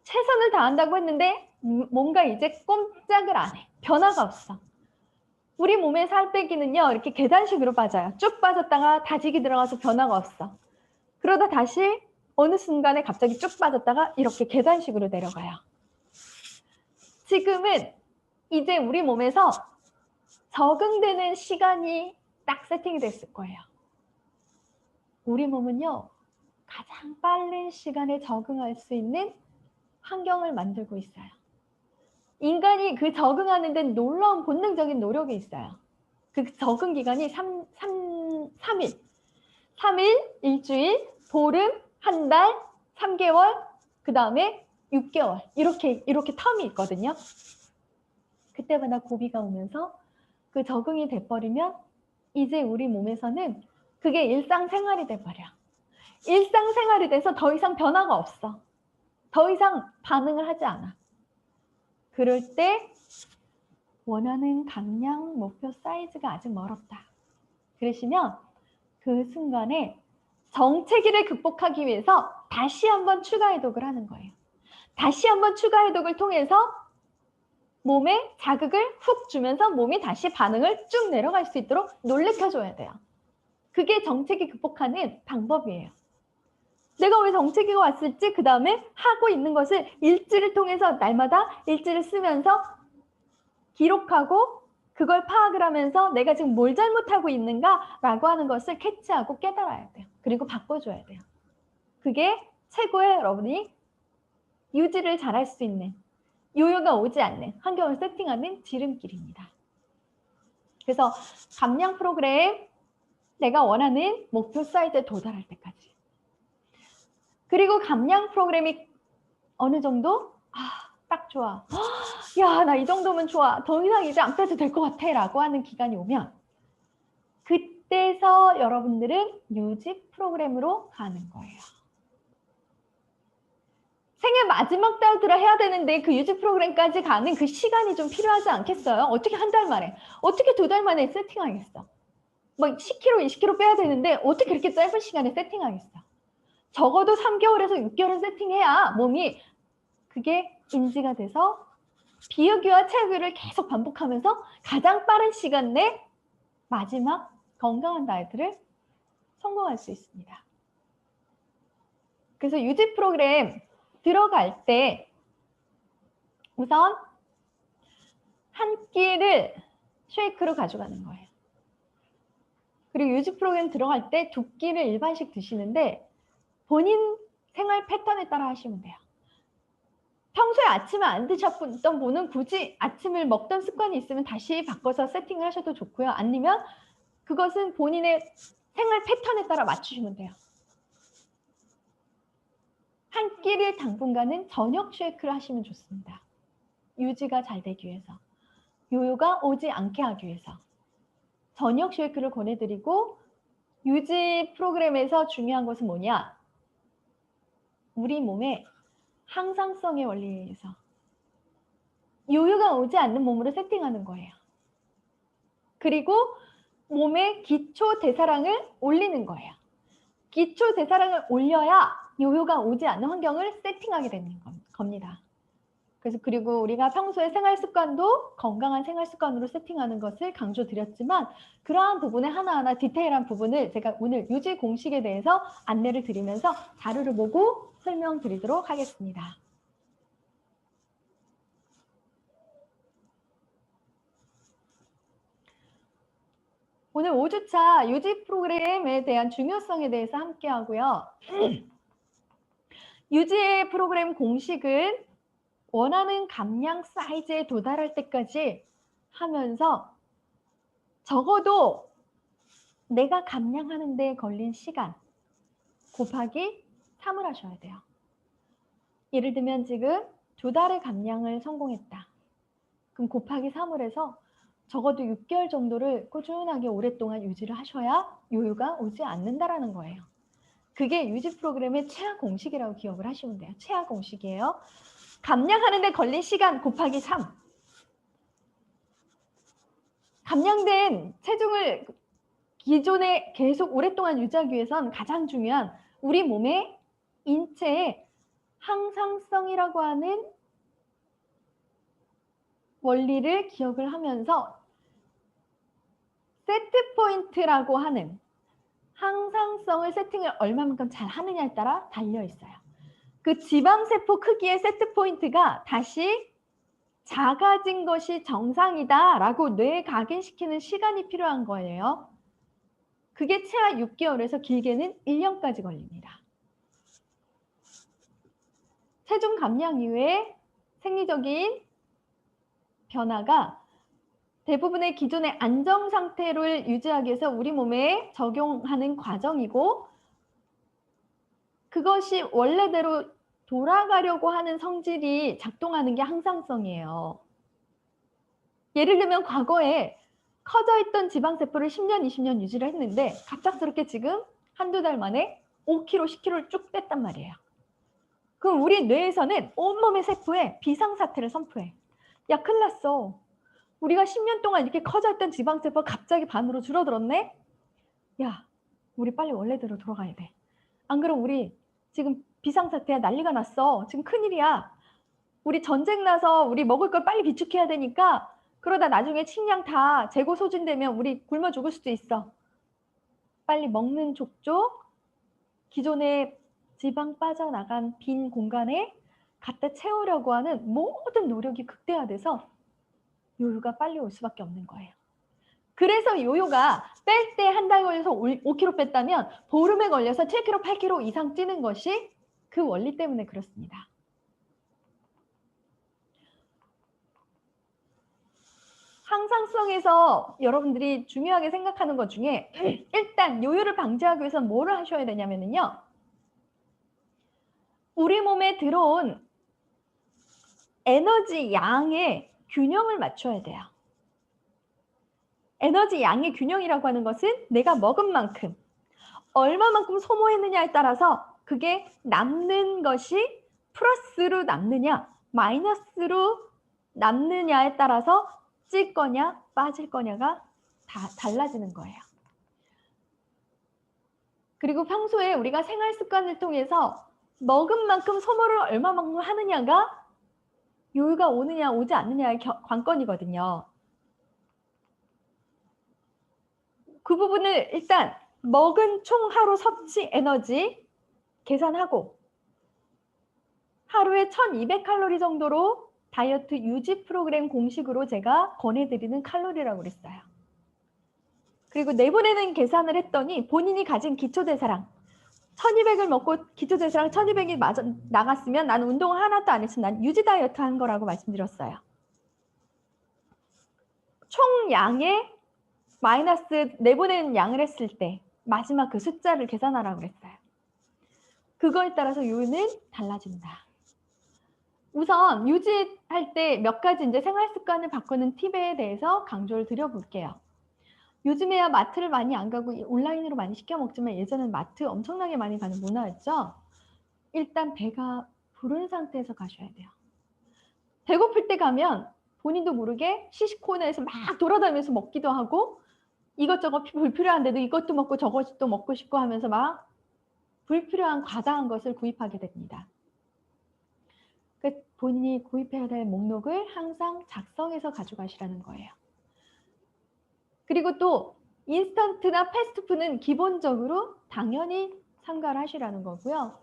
최선을 다한다고 했는데 뭔가 이제 꼼짝을 안 해. 변화가 없어. 우리 몸의 살 빼기는요. 이렇게 계단식으로 빠져요. 쭉 빠졌다가 다지기 들어가서 변화가 없어. 그러다 다시 어느 순간에 갑자기 쭉 빠졌다가 이렇게 계단식으로 내려가요. 지금은 이제 우리 몸에서 적응되는 시간이 딱 세팅이 됐을 거예요. 우리 몸은요, 가장 빠른 시간에 적응할 수 있는 환경을 만들고 있어요. 인간이 그 적응하는 데는 놀라운 본능적인 노력이 있어요. 그 적응 기간이 3일, 일주일, 보름, 한 달, 3개월, 그 다음에 6개월 이렇게 텀이 있거든요. 그때마다 고비가 오면서 그 적응이 돼버리면 이제 우리 몸에서는 그게 일상생활이 돼버려. 일상생활이 돼서 더 이상 변화가 없어. 더 이상 반응을 하지 않아. 그럴 때 원하는 감량 목표 사이즈가 아직 멀었다. 그러시면 그 순간에 정체기를 극복하기 위해서 다시 한번 추가 해독을 하는 거예요. 다시 한번 추가 해독을 통해서 몸에 자극을 훅 주면서 몸이 다시 반응을 쭉 내려갈 수 있도록 놀래켜줘야 돼요. 그게 정체기 극복하는 방법이에요. 내가 왜 정체기가 왔을지 그 다음에 하고 있는 것을 일지를 통해서 날마다 일지를 쓰면서 기록하고 그걸 파악을 하면서 내가 지금 뭘 잘못하고 있는가라고 하는 것을 캐치하고 깨달아야 돼요. 그리고 바꿔줘야 돼요. 그게 최고의 여러분이 유지를 잘할 수 있는 요요가 오지 않는 환경을 세팅하는 지름길입니다. 그래서 감량 프로그램 내가 원하는 목표 사이즈에 도달할 때까지. 그리고 감량 프로그램이 어느 정도 딱 좋아. 야, 나 이 정도면 좋아. 더 이상 이제 안 빼도 될 것 같아 라고 하는 기간이 오면 그때서 여러분들은 유지 프로그램으로 가는 거예요. 생애 마지막 달 들어 해야 되는데 그 유지 프로그램까지 가는 그 시간이 좀 필요하지 않겠어요? 어떻게 한 달 만에, 어떻게 2달 만에 세팅하겠어? 뭐 10kg, 20kg 빼야 되는데 어떻게 그렇게 짧은 시간에 세팅하겠어? 적어도 3개월에서 6개월은 세팅해야 몸이 그게 인지가 돼서 비흡기와 체흡기를 계속 반복하면서 가장 빠른 시간 내 마지막 건강한 다이어트를 성공할 수 있습니다. 그래서 유지 프로그램 들어갈 때 우선 한 끼를 쉐이크로 가져가는 거예요. 그리고 유지 프로그램 들어갈 때 2끼를 일반식 드시는데 본인 생활 패턴에 따라 하시면 돼요. 평소에 아침에 안 드셨던 분은 굳이 아침을 먹던 습관이 있으면 다시 바꿔서 세팅을 하셔도 좋고요. 아니면 그것은 본인의 생활 패턴에 따라 맞추시면 돼요. 한 끼를 당분간은 저녁 쉐이크를 하시면 좋습니다. 유지가 잘 되기 위해서. 요요가 오지 않게 하기 위해서. 저녁 쉐이크를 권해드리고 유지 프로그램에서 중요한 것은 뭐냐? 우리 몸의 항상성의 원리에 의해서 요요가 오지 않는 몸으로 세팅하는 거예요. 그리고 몸의 기초 대사량을 올리는 거예요. 기초 대사량을 올려야 요요가 오지 않는 환경을 세팅하게 되는 겁니다. 그래서 그리고 우리가 평소에 생활 습관도 건강한 생활 습관으로 세팅하는 것을 강조드렸지만 그러한 부분의 하나하나 디테일한 부분을 제가 오늘 유지 공식에 대해서 안내를 드리면서 자료를 보고 설명드리도록 하겠습니다. 오늘 5주차 유지 프로그램에 대한 중요성에 대해서 함께 하고요. 유지 프로그램 공식은 원하는 감량 사이즈에 도달할 때까지 하면서 적어도 내가 감량하는 데 걸린 시간 곱하기 3을 하셔야 돼요. 예를 들면 지금 2달의 감량을 성공했다. 그럼 곱하기 3을 해서 적어도 6개월 정도를 꾸준하게 오랫동안 유지를 하셔야 요요가 오지 않는다라는 거예요. 그게 유지 프로그램의 최하 공식이라고 기억을 하시면 돼요. 최하 공식이에요. 감량하는 데 걸린 시간 곱하기 3. 감량된 체중을 기존에 계속 오랫동안 유지하기 위해선 가장 중요한 우리 몸의 인체의 항상성이라고 하는 원리를 기억을 하면서 세트 포인트라고 하는 항상성을 세팅을 얼마만큼 잘 하느냐에 따라 달려 있어요. 그 지방세포 크기의 세트 포인트가 다시 작아진 것이 정상이다라고 뇌에 각인시키는 시간이 필요한 거예요. 그게 최하 6개월에서 길게는 1년까지 걸립니다. 체중 감량 이후에 생리적인 변화가 대부분의 기존의 안정 상태를 유지하기 위해서 우리 몸에 적용하는 과정이고, 그것이 원래대로 돌아가려고 하는 성질이 작동하는 게 항상성이에요. 예를 들면 과거에 커져 있던 지방세포를 10년, 20년 유지를 했는데 갑작스럽게 지금 한두 달 만에 5kg, 10kg를 쭉 뺐단 말이에요. 그럼 우리 뇌에서는 온몸의 세포에 비상사태를 선포해. 야, 큰일 났어. 우리가 10년 동안 이렇게 커져 있던 지방세포가 갑자기 반으로 줄어들었네? 야, 우리 빨리 원래대로 돌아가야 돼. 안 그럼 우리 지금 비상사태야, 난리가 났어. 지금 큰일이야. 우리 전쟁 나서 우리 먹을 걸 빨리 비축해야 되니까 그러다 나중에 식량 다 재고 소진되면 우리 굶어 죽을 수도 있어. 빨리 먹는 족족 기존에 지방 빠져나간 빈 공간에 갖다 채우려고 하는 모든 노력이 극대화돼서 요요가 빨리 올 수밖에 없는 거예요. 그래서 요요가 뺄 때 한 달 걸려서 5kg 뺐다면 보름에 걸려서 7kg, 8kg 이상 찌는 것이 그 원리 때문에 그렇습니다. 항상성에서 여러분들이 중요하게 생각하는 것 중에 일단 요요를 방지하기 위해서 뭐를 하셔야 되냐면요. 우리 몸에 들어온 에너지 양의 균형을 맞춰야 돼요. 에너지 양의 균형이라고 하는 것은 내가 먹은 만큼 얼마만큼 소모했느냐에 따라서 그게 남는 것이 플러스로 남느냐 마이너스로 남느냐에 따라서 찔 거냐 빠질 거냐가 다 달라지는 거예요. 그리고 평소에 우리가 생활 습관을 통해서 먹은 만큼 소모를 얼마만큼 하느냐가 요요가 오느냐 오지 않느냐의 관건이거든요. 그 부분을 일단 먹은 총 하루 섭취 에너지 계산하고 하루에 1200칼로리 정도로 다이어트 유지 프로그램 공식으로 제가 권해드리는 칼로리라고 그랬어요. 그리고 내보내는 계산을 했더니 본인이 가진 기초대사량 1200을 먹고 기초대사량 1200이 나갔으면 나는 운동을 하나도 안 했으면 난 유지 다이어트 한 거라고 말씀드렸어요. 총 양의 마이너스 내보내는 양을 했을 때 마지막 그 숫자를 계산하라고 그랬어요. 그거에 따라서 요요는 달라진다. 우선 유지할 때 몇 가지 이제 생활 습관을 바꾸는 팁에 대해서 강조를 드려볼게요. 요즘에야 마트를 많이 안 가고 온라인으로 많이 시켜 먹지만 예전에는 마트 엄청나게 많이 가는 문화였죠. 일단 배가 부른 상태에서 가셔야 돼요. 배고플 때 가면 본인도 모르게 시식 코너에서 막 돌아다니면서 먹기도 하고 이것저것 불필요한데도 이것도 먹고 저것도 먹고 싶고 하면서 막 불필요한 과다한 것을 구입하게 됩니다. 본인이 구입해야 될 목록을 항상 작성해서 가져가시라는 거예요. 그리고 또 인스턴트나 패스트푸드는 기본적으로 당연히 삼가를 하시라는 거고요.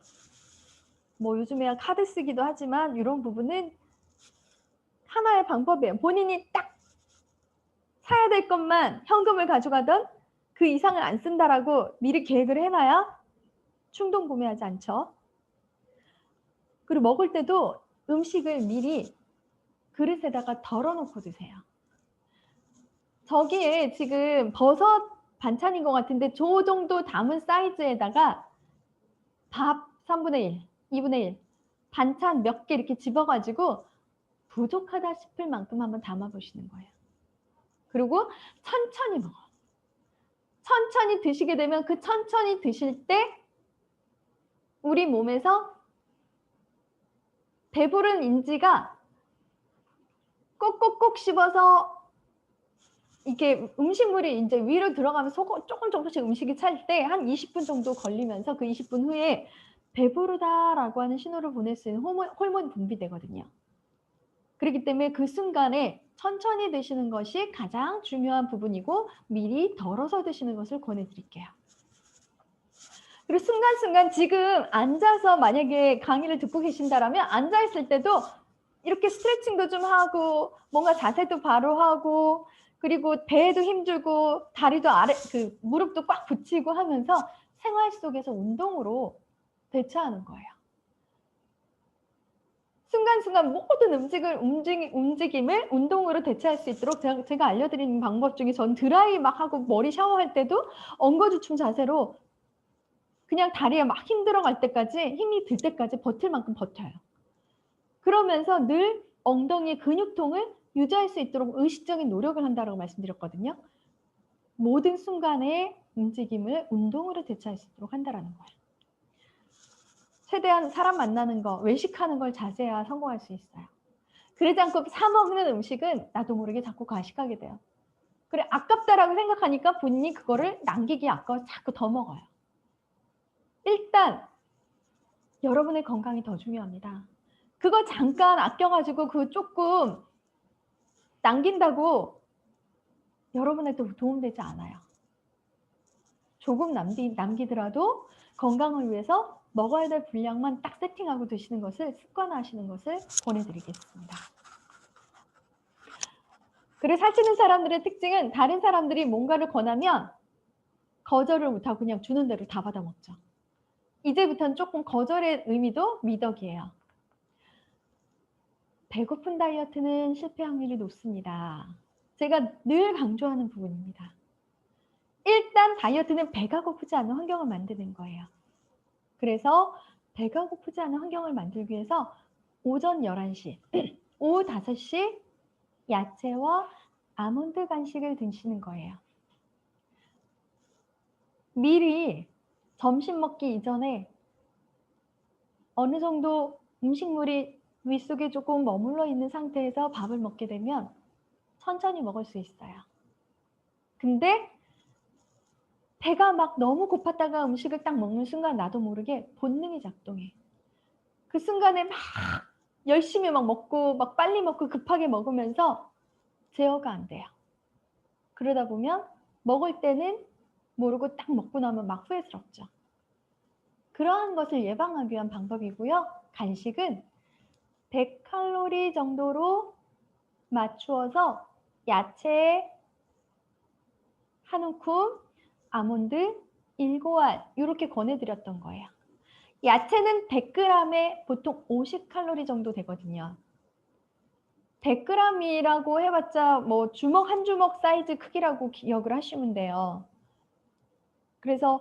뭐 요즘에야 카드 쓰기도 하지만 이런 부분은 하나의 방법이에요. 본인이 딱 사야 될 것만 현금을 가져가던 그 이상을 안 쓴다라고 미리 계획을 해놔야 충동 구매하지 않죠. 그리고 먹을 때도 음식을 미리 그릇에다가 덜어놓고 드세요. 저기에 지금 버섯 반찬인 것 같은데 저 정도 담은 사이즈에다가 밥 3분의 1, 2분의 1, 반찬 몇 개 이렇게 집어가지고 부족하다 싶을 만큼 한번 담아보시는 거예요. 그리고 천천히 먹어. 천천히 드시게 되면 그 천천히 드실 때 우리 몸에서 배부른 인지가 꼭꼭꼭 씹어서 이게 음식물이 이제 위로 들어가면서 조금 조금씩 음식이 찰 때 한 20분 정도 걸리면서 그 20분 후에 배부르다라고 하는 신호를 보낼 수 있는 호르몬이 분비되거든요. 그렇기 때문에 그 순간에 천천히 드시는 것이 가장 중요한 부분이고 미리 덜어서 드시는 것을 권해드릴게요. 그리고 순간순간 지금 앉아서 만약에 강의를 듣고 계신다라면 앉아있을 때도 이렇게 스트레칭도 좀 하고 뭔가 자세도 바로 하고 그리고 배에도 힘주고 다리도 아래 그 무릎도 꽉 붙이고 하면서 생활 속에서 운동으로 대처하는 거예요. 순간순간 모든 움직임을 운동으로 대체할 수 있도록 제가 알려드리는 방법 중에 전 드라이 막 하고 머리 샤워할 때도 엉거주춤 자세로 그냥 다리에 막 힘들어갈 때까지 힘이 들 때까지 버틸 만큼 버텨요. 그러면서 늘 엉덩이 근육통을 유지할 수 있도록 의식적인 노력을 한다고 말씀드렸거든요. 모든 순간의 움직임을 운동으로 대체할 수 있도록 한다는 거예요. 최대한 사람 만나는 거, 외식하는 걸 자제해야 성공할 수 있어요. 그러지 않고 사 먹는 음식은 나도 모르게 자꾸 과식하게 돼요. 그래 아깝다라고 생각하니까 본인이 그거를 남기기 아까워서 자꾸 더 먹어요. 일단 여러분의 건강이 더 중요합니다. 그거 잠깐 아껴가지고 그거 조금 남긴다고 여러분한테 도움되지 않아요. 조금 남기더라도 건강을 위해서 먹어야 될 분량만 딱 세팅하고 드시는 것을 습관화하시는 것을 권해드리겠습니다. 그리고 살찌는 사람들의 특징은 다른 사람들이 뭔가를 권하면 거절을 못하고 그냥 주는 대로 다 받아먹죠. 이제부터는 조금 거절의 의미도 미덕이에요. 배고픈 다이어트는 실패 확률이 높습니다. 제가 늘 강조하는 부분입니다. 일단 다이어트는 배가 고프지 않은 환경을 만드는 거예요. 그래서 배가 고프지 않은 환경을 만들기 위해서 오전 11시, 오후 5시 야채와 아몬드 간식을 드시는 거예요. 미리 점심 먹기 이전에 어느 정도 음식물이 윗속에 조금 머물러 있는 상태에서 밥을 먹게 되면 천천히 먹을 수 있어요. 근데 배가 막 너무 고팠다가 음식을 딱 먹는 순간 나도 모르게 본능이 작동해. 그 순간에 막 열심히 막 먹고 막 빨리 먹고 급하게 먹으면서 제어가 안 돼요. 그러다 보면 먹을 때는 모르고 딱 먹고 나면 막 후회스럽죠. 그러한 것을 예방하기 위한 방법이고요. 간식은 100칼로리 정도로 맞추어서 야채 한 움큼, 아몬드 7알 이렇게 권해드렸던 거예요. 야채는 100g에 보통 50칼로리 정도 되거든요. 100g이라고 해봤자 뭐 주먹 한 주먹 사이즈 크기라고 기억을 하시면 돼요. 그래서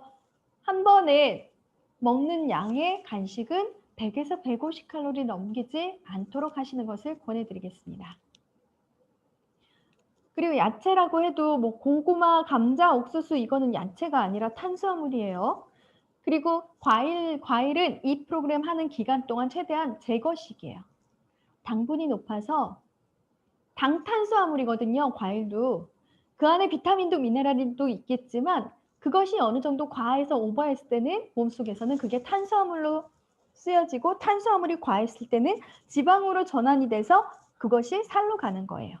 한 번에 먹는 양의 간식은 100에서 150칼로리 넘기지 않도록 하시는 것을 권해드리겠습니다. 그리고 야채라고 해도 뭐 고구마, 감자, 옥수수 이거는 야채가 아니라 탄수화물이에요. 그리고 과일은 이 프로그램 하는 기간 동안 최대한 제거식이에요. 당분이 높아서 당탄수화물이거든요. 과일도. 그 안에 비타민도 미네랄도 있겠지만 그것이 어느 정도 과해서 오버했을 때는 몸속에서는 그게 탄수화물로 쓰여지고 탄수화물이 과했을 때는 지방으로 전환이 돼서 그것이 살로 가는 거예요.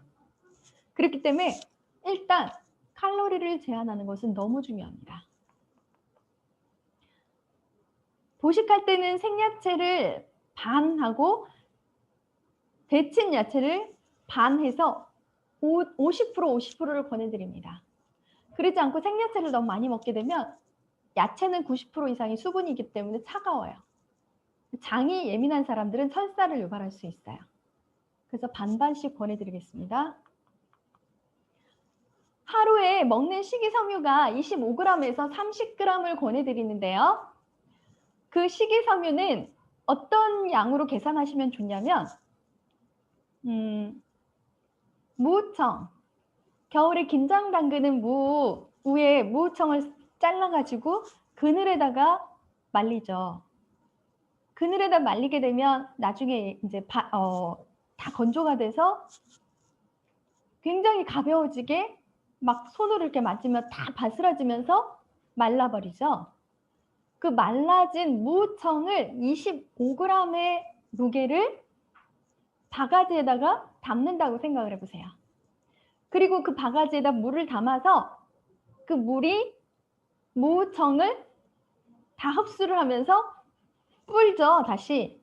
그렇기 때문에 일단 칼로리를 제한하는 것은 너무 중요합니다. 보식할 때는 생야채를 반하고 데친 야채를 반해서 50%를 권해드립니다. 그러지 않고 생야채를 너무 많이 먹게 되면 야채는 90% 이상이 수분이기 때문에 차가워요. 장이 예민한 사람들은 설사를 유발할 수 있어요. 그래서 반반씩 권해드리겠습니다. 하루에 먹는 식이섬유가 25g에서 30g을 권해드리는데요. 그 식이섬유는 어떤 양으로 계산하시면 좋냐면 무청, 겨울에 김장 담그는 무에 무청을 잘라가지고 그늘에다가 말리죠. 그늘에다 말리게 되면 나중에 이제 다 건조가 돼서 굉장히 가벼워지게 막 손으로 이렇게 만지면 다 바스라지면서 말라버리죠. 그 말라진 무청을 25g의 무게를 바가지에다가 담는다고 생각을 해보세요. 그리고 그 바가지에다 물을 담아서 그 물이 무청을 다 흡수를 하면서 불죠, 다시.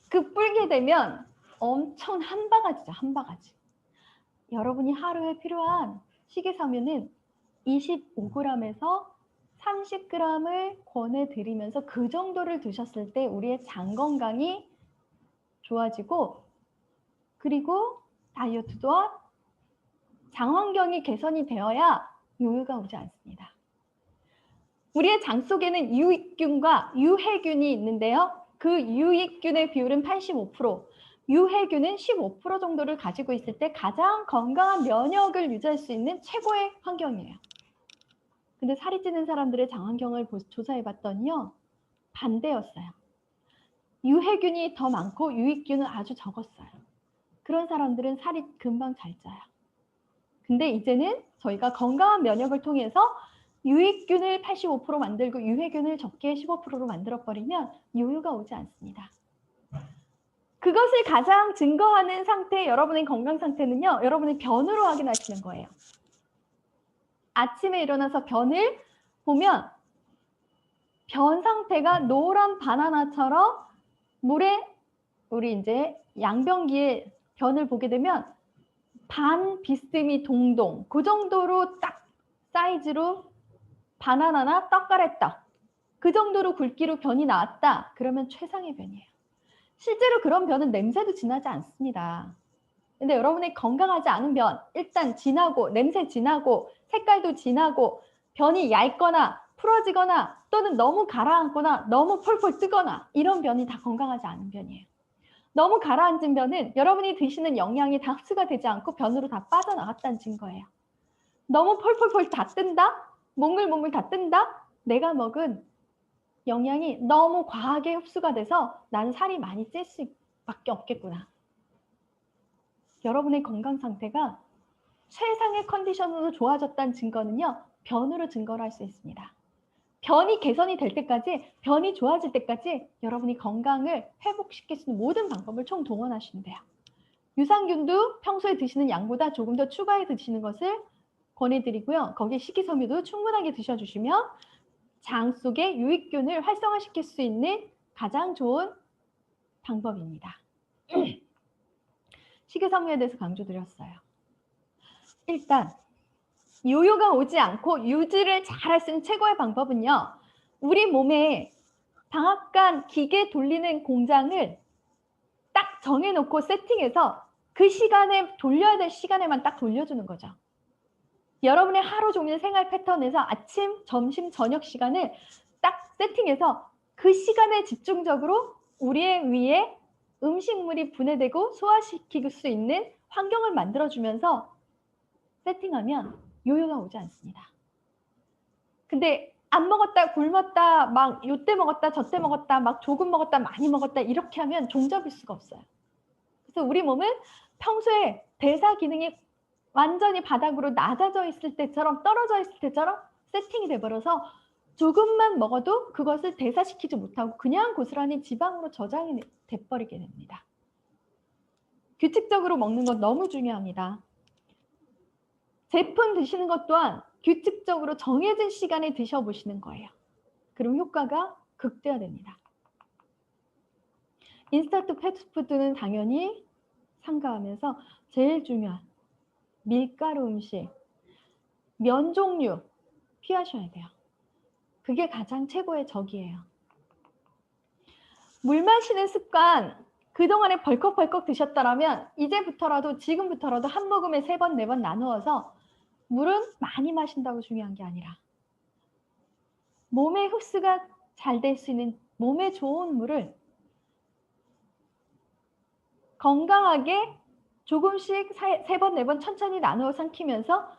그 불게 되면 엄청 한 바가지죠, 한 바가지. 여러분이 하루에 필요한 식이섬유는 25g에서 30g을 권해드리면서 그 정도를 드셨을 때 우리의 장 건강이 좋아지고, 그리고 다이어트도 장 환경이 개선이 되어야 요요가 오지 않습니다. 우리의 장 속에는 유익균과 유해균이 있는데요. 그 유익균의 비율은 85%, 유해균은 15% 정도를 가지고 있을 때 가장 건강한 면역을 유지할 수 있는 최고의 환경이에요. 근데 살이 찌는 사람들의 장 환경을 조사해 봤더니요, 반대였어요. 유해균이 더 많고 유익균은 아주 적었어요. 그런 사람들은 살이 금방 잘 쪄요. 근데 이제는 저희가 건강한 면역을 통해서 유익균을 85% 만들고 유해균을 적게 15%로 만들어버리면 요요가 오지 않습니다. 그것을 가장 증거하는 상태, 여러분의 건강 상태는요, 여러분의 변으로 확인하시는 거예요. 아침에 일어나서 변을 보면 변 상태가 노란 바나나처럼 물에, 우리 이제 양변기에 변을 보게 되면 반 비스듬히 동동, 그 정도로 딱 사이즈로 바나나나 떡가래떡, 그 정도로 굵기로 변이 나왔다. 그러면 최상의 변이에요. 실제로 그런 변은 냄새도 진하지 않습니다. 근데 여러분의 건강하지 않은 변, 일단 진하고 냄새 진하고 색깔도 진하고 변이 얇거나 풀어지거나 또는 너무 가라앉거나 너무 펄펄 뜨거나 이런 변이 다 건강하지 않은 변이에요. 너무 가라앉은 변은 여러분이 드시는 영양이 다 흡수가 되지 않고 변으로 다 빠져나갔다는 증거예요. 너무 펄펄펄 다 뜬다? 몽글몽글 다 뜬다? 내가 먹은 영양이 너무 과하게 흡수가 돼서 나는 살이 많이 찔 수밖에 없겠구나. 여러분의 건강 상태가 최상의 컨디션으로 좋아졌다는 증거는요, 변으로 증거를 할 수 있습니다. 변이 개선이 될 때까지, 변이 좋아질 때까지 여러분이 건강을 회복시킬 수 있는 모든 방법을 총동원하시면 돼요. 유산균도 평소에 드시는 양보다 조금 더 추가해 드시는 것을 권해드리고요. 거기에 식이섬유도 충분하게 드셔주시면 장 속의 유익균을 활성화시킬 수 있는 가장 좋은 방법입니다. 식이섬유에 대해서 강조드렸어요. 일단 요요가 오지 않고 유지를 잘 할 수 있는 최고의 방법은요, 우리 몸에 방앗간 기계 돌리는 공장을 딱 정해놓고 세팅해서 그 시간에 돌려야 될 시간에만 딱 돌려주는 거죠. 여러분의 하루 종일 생활 패턴에서 아침, 점심, 저녁 시간을 딱 세팅해서 그 시간에 집중적으로 우리의 위에 음식물이 분해되고 소화시킬 수 있는 환경을 만들어주면서 세팅하면 요요가 오지 않습니다. 근데 안 먹었다, 굶었다, 막 요때 먹었다, 저때 먹었다, 막 조금 먹었다, 많이 먹었다 이렇게 하면 종잡을 수가 없어요. 그래서 우리 몸은 평소에 대사 기능이 완전히 바닥으로 낮아져 있을 때처럼, 떨어져 있을 때처럼 세팅이 돼버려서 조금만 먹어도 그것을 대사시키지 못하고 그냥 고스란히 지방으로 저장이 돼버리게 됩니다. 규칙적으로 먹는 건 너무 중요합니다. 제품 드시는 것 또한 규칙적으로 정해진 시간에 드셔보시는 거예요. 그럼 효과가 극대화됩니다. 인스턴트 패스트푸드는 당연히 삼가하면서 제일 중요한 밀가루 음식, 면 종류 피하셔야 돼요. 그게 가장 최고의 적이에요. 물 마시는 습관 그동안에 벌컥벌컥 드셨다면 이제부터라도, 지금부터라도 한 모금에 3번, 4번 나누어서, 물은 많이 마신다고 중요한 게 아니라 몸에 흡수가 잘 될 수 있는 몸에 좋은 물을 건강하게 조금씩 3번, 4번 천천히 나누어 삼키면서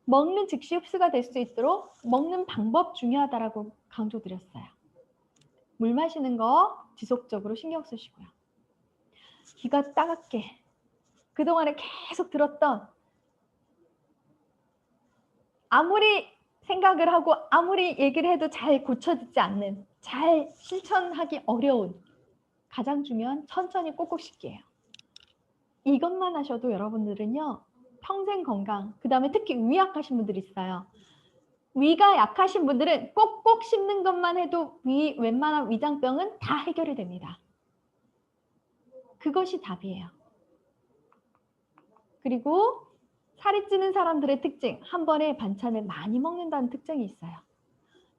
먹는 즉시 흡수가 될 수 있도록 먹는 방법 중요하다라고 강조드렸어요. 물 마시는 거 지속적으로 신경 쓰시고요. 귀가 따갑게 그동안에 계속 들었던, 아무리 생각을 하고 아무리 얘기를 해도 잘 고쳐지지 않는, 잘 실천하기 어려운 가장 중요한 천천히 꼭꼭 씻기예요. 이것만 하셔도 여러분들은요, 평생 건강, 그 다음에 특히 위약하신 분들 있어요. 위가 약하신 분들은 꼭꼭 씹는 것만 해도 웬만한 위장병은 다 해결이 됩니다. 그것이 답이에요. 그리고 살이 찌는 사람들의 특징, 한 번에 반찬을 많이 먹는다는 특징이 있어요.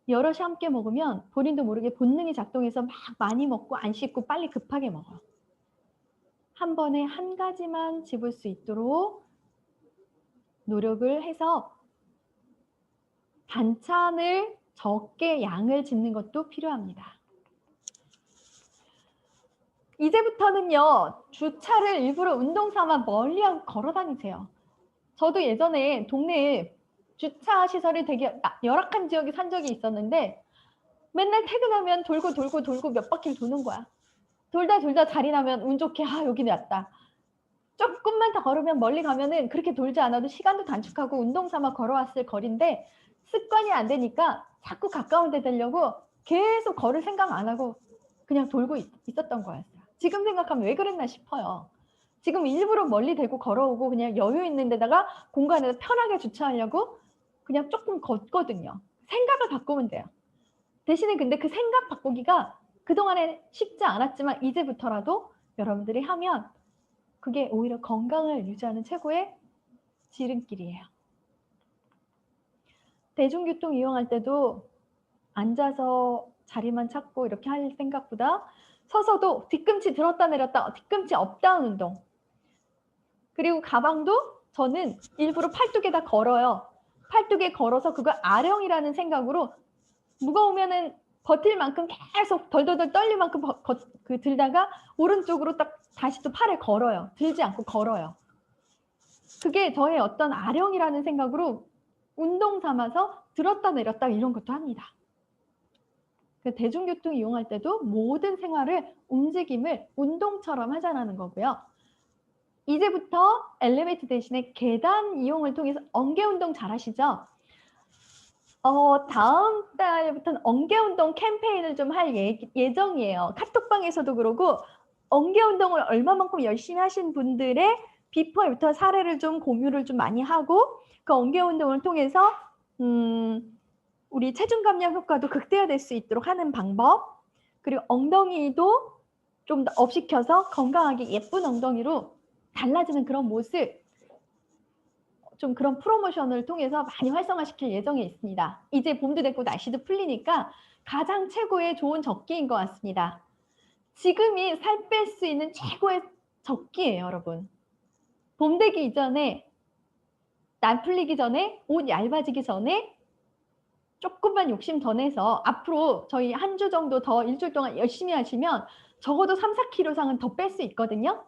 여럿이 함께 먹으면 본인도 모르게 본능이 작동해서 막 많이 먹고 안 씹고 빨리 급하게 먹어요. 한 번에 한 가지만 집을 수 있도록 노력을 해서 반찬을 적게 양을 집는 것도 필요합니다. 이제부터는요, 주차를 일부러 운동 삼아 멀리하고 걸어 다니세요. 저도 예전에 동네에 주차 시설이 되게 열악한 지역에 산 적이 있었는데 맨날 퇴근하면 돌고 몇 바퀴를 도는 거야. 돌다 자리 나면 운 좋게 여기는 왔다. 조금만 더 걸으면 멀리 가면은 그렇게 돌지 않아도 시간도 단축하고 운동 삼아 걸어왔을 거리인데 습관이 안 되니까 자꾸 가까운 데 되려고 계속 걸을 생각 안 하고 그냥 돌고 있었던 거였어요. 지금 생각하면 왜 그랬나 싶어요. 지금 일부러 멀리 대고 걸어오고 그냥 여유 있는 데다가 공간에서 편하게 주차하려고 그냥 조금 걷거든요. 생각을 바꾸면 돼요. 대신에 근데 그 생각 바꾸기가 그동안에 쉽지 않았지만 이제부터라도 여러분들이 하면 그게 오히려 건강을 유지하는 최고의 지름길이에요. 대중교통 이용할 때도 앉아서 자리만 찾고 이렇게 할 생각보다 서서도 뒤꿈치 들었다 내렸다, 뒤꿈치 업다운 운동. 그리고 가방도 저는 일부러 팔뚝에다 걸어요. 팔뚝에 걸어서 그걸 아령이라는 생각으로 무거우면은 버틸 만큼 계속 덜덜덜 떨릴 만큼 들다가 오른쪽으로 딱 다시 또 팔을 걸어요. 들지 않고 걸어요. 그게 저의 어떤 아령이라는 생각으로 운동 삼아서 들었다 내렸다 이런 것도 합니다. 대중교통 이용할 때도 모든 생활을 움직임을 운동처럼 하자라는 거고요. 이제부터 엘리베이터 대신에 계단 이용을 통해서 어깨 운동 잘 하시죠? 다음 달부터는 어깨 운동 캠페인을 좀 할 예정이에요. 카톡방에서도 그러고 어깨 운동을 얼마만큼 열심히 하신 분들의 비포 애프터 사례를 좀 공유를 좀 많이 하고 그 어깨 운동을 통해서 우리 체중 감량 효과도 극대화될 수 있도록 하는 방법, 그리고 엉덩이도 좀 더 업시켜서 건강하게 예쁜 엉덩이로 달라지는 그런 모습, 좀 그런 프로모션을 통해서 많이 활성화시킬 예정에 있습니다. 이제 봄도 됐고 날씨도 풀리니까 가장 최고의 좋은 적기인 것 같습니다. 지금이 살 뺄 수 있는 최고의 적기예요, 여러분. 봄 되기 이전에, 날 풀리기 전에, 옷 얇아지기 전에 조금만 욕심 더 내서 앞으로 저희 한 주 정도 더 일주일 동안 열심히 하시면 적어도 3, 4kg 상은 더 뺄 수 있거든요.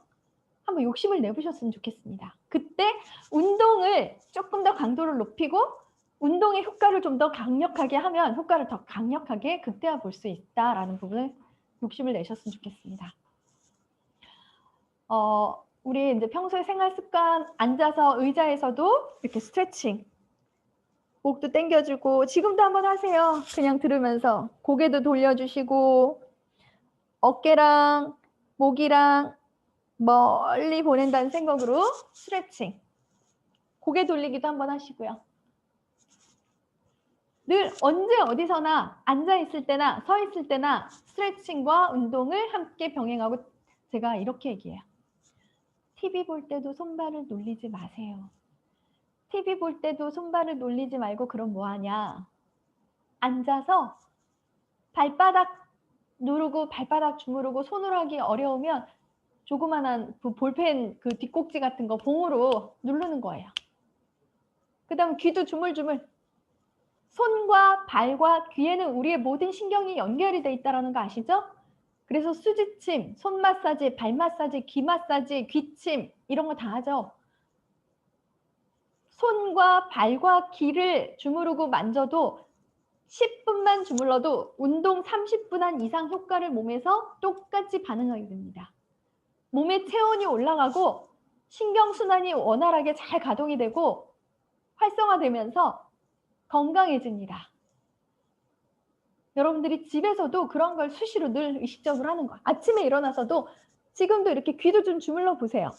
한번 욕심을 내보셨으면 좋겠습니다. 그때 운동을 조금 더 강도를 높이고 운동의 효과를 좀 더 강력하게 하면 효과를 더 강력하게 극대화 볼 수 있다라는 부분을 욕심을 내셨으면 좋겠습니다. 우리 이제 평소에 생활 습관 앉아서 의자에서도 이렇게 스트레칭, 목도 당겨주고 지금도 한번 하세요. 그냥 들으면서 고개도 돌려주시고 어깨랑 목이랑 멀리 보낸다는 생각으로 스트레칭, 고개 돌리기도 한번 하시고요. 늘 언제 어디서나 앉아있을 때나 서 있을 때나 스트레칭과 운동을 함께 병행하고 제가 이렇게 얘기해요. TV 볼 때도 손발을 놀리지 마세요. TV 볼 때도 손발을 놀리지 말고 그럼 뭐하냐. 앉아서 발바닥 누르고 발바닥 주무르고 손으로 하기 어려우면 조그만한 그 볼펜 그 뒷꼭지 같은 거 봉으로 누르는 거예요. 그 다음 귀도 주물주물. 손과 발과 귀에는 우리의 모든 신경이 연결이 돼 있다는 거 아시죠? 그래서 수지침, 손 마사지, 발 마사지, 귀 마사지, 귀침 이런 거 다 하죠. 손과 발과 귀를 주무르고 만져도 10분만 주물러도 운동 30분 한 이상 효과를 몸에서 똑같이 반응하게 됩니다. 몸의 체온이 올라가고 신경순환이 원활하게 잘 가동이 되고 활성화되면서 건강해집니다. 여러분들이 집에서도 그런 걸 수시로 늘 의식적으로 하는 거예요. 아침에 일어나서도 지금도 이렇게 귀도 좀 주물러 보세요.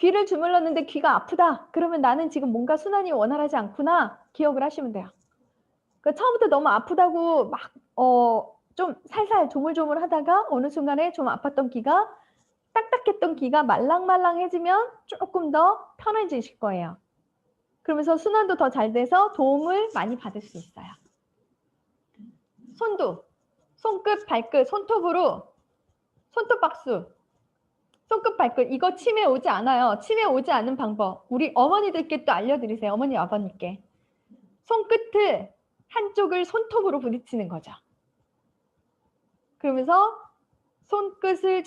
귀를 주물렀는데 귀가 아프다. 그러면 나는 지금 뭔가 순환이 원활하지 않구나. 기억을 하시면 돼요. 그러니까 처음부터 너무 아프다고 막 좀 살살 조물조물 하다가 어느 순간에 좀 아팠던 귀가 딱딱했던 귀가 말랑말랑해지면 조금 더 편해지실 거예요. 그러면서 순환도 더 잘 돼서 도움을 많이 받을 수 있어요. 손도 손끝, 발끝, 손톱으로 손톱 박수, 손끝, 발끝 이거 치매 오지 않아요. 치매 오지 않는 방법 우리 어머니들께 또 알려드리세요. 어머니, 아버님께. 손끝을 한쪽을 손톱으로 부딪히는 거죠. 그러면서 손끝을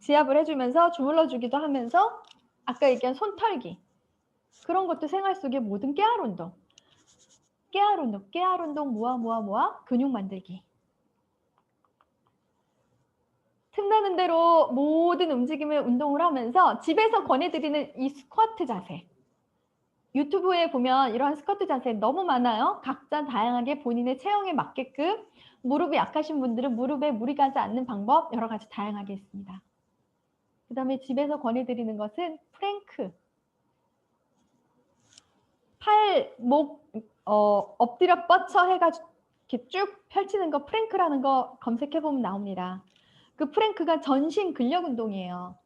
지압을 해주면서 주물러주기도 하면서 아까 얘기한 손털기 그런 것도 생활 속의 모든 깨알 운동. 깨알 운동 모아 근육 만들기. 틈나는 대로 모든 움직임을 운동을 하면서 집에서 권해드리는 이 스쿼트 자세. 유튜브에 보면 이러한 스쿼트 자세 너무 많아요. 각자 다양하게 본인의 체형에 맞게끔 무릎이 약하신 분들은 무릎에 무리 가지 않는 방법 여러 가지 다양하게 있습니다. 그 다음에 집에서 권해드리는 것은 프랭크. 팔, 목, 엎드려 뻗쳐 해가지고 이렇게 쭉 펼치는 거 프랭크라는 거 검색해보면 나옵니다. 그 프랭크가 전신 근력 운동이에요.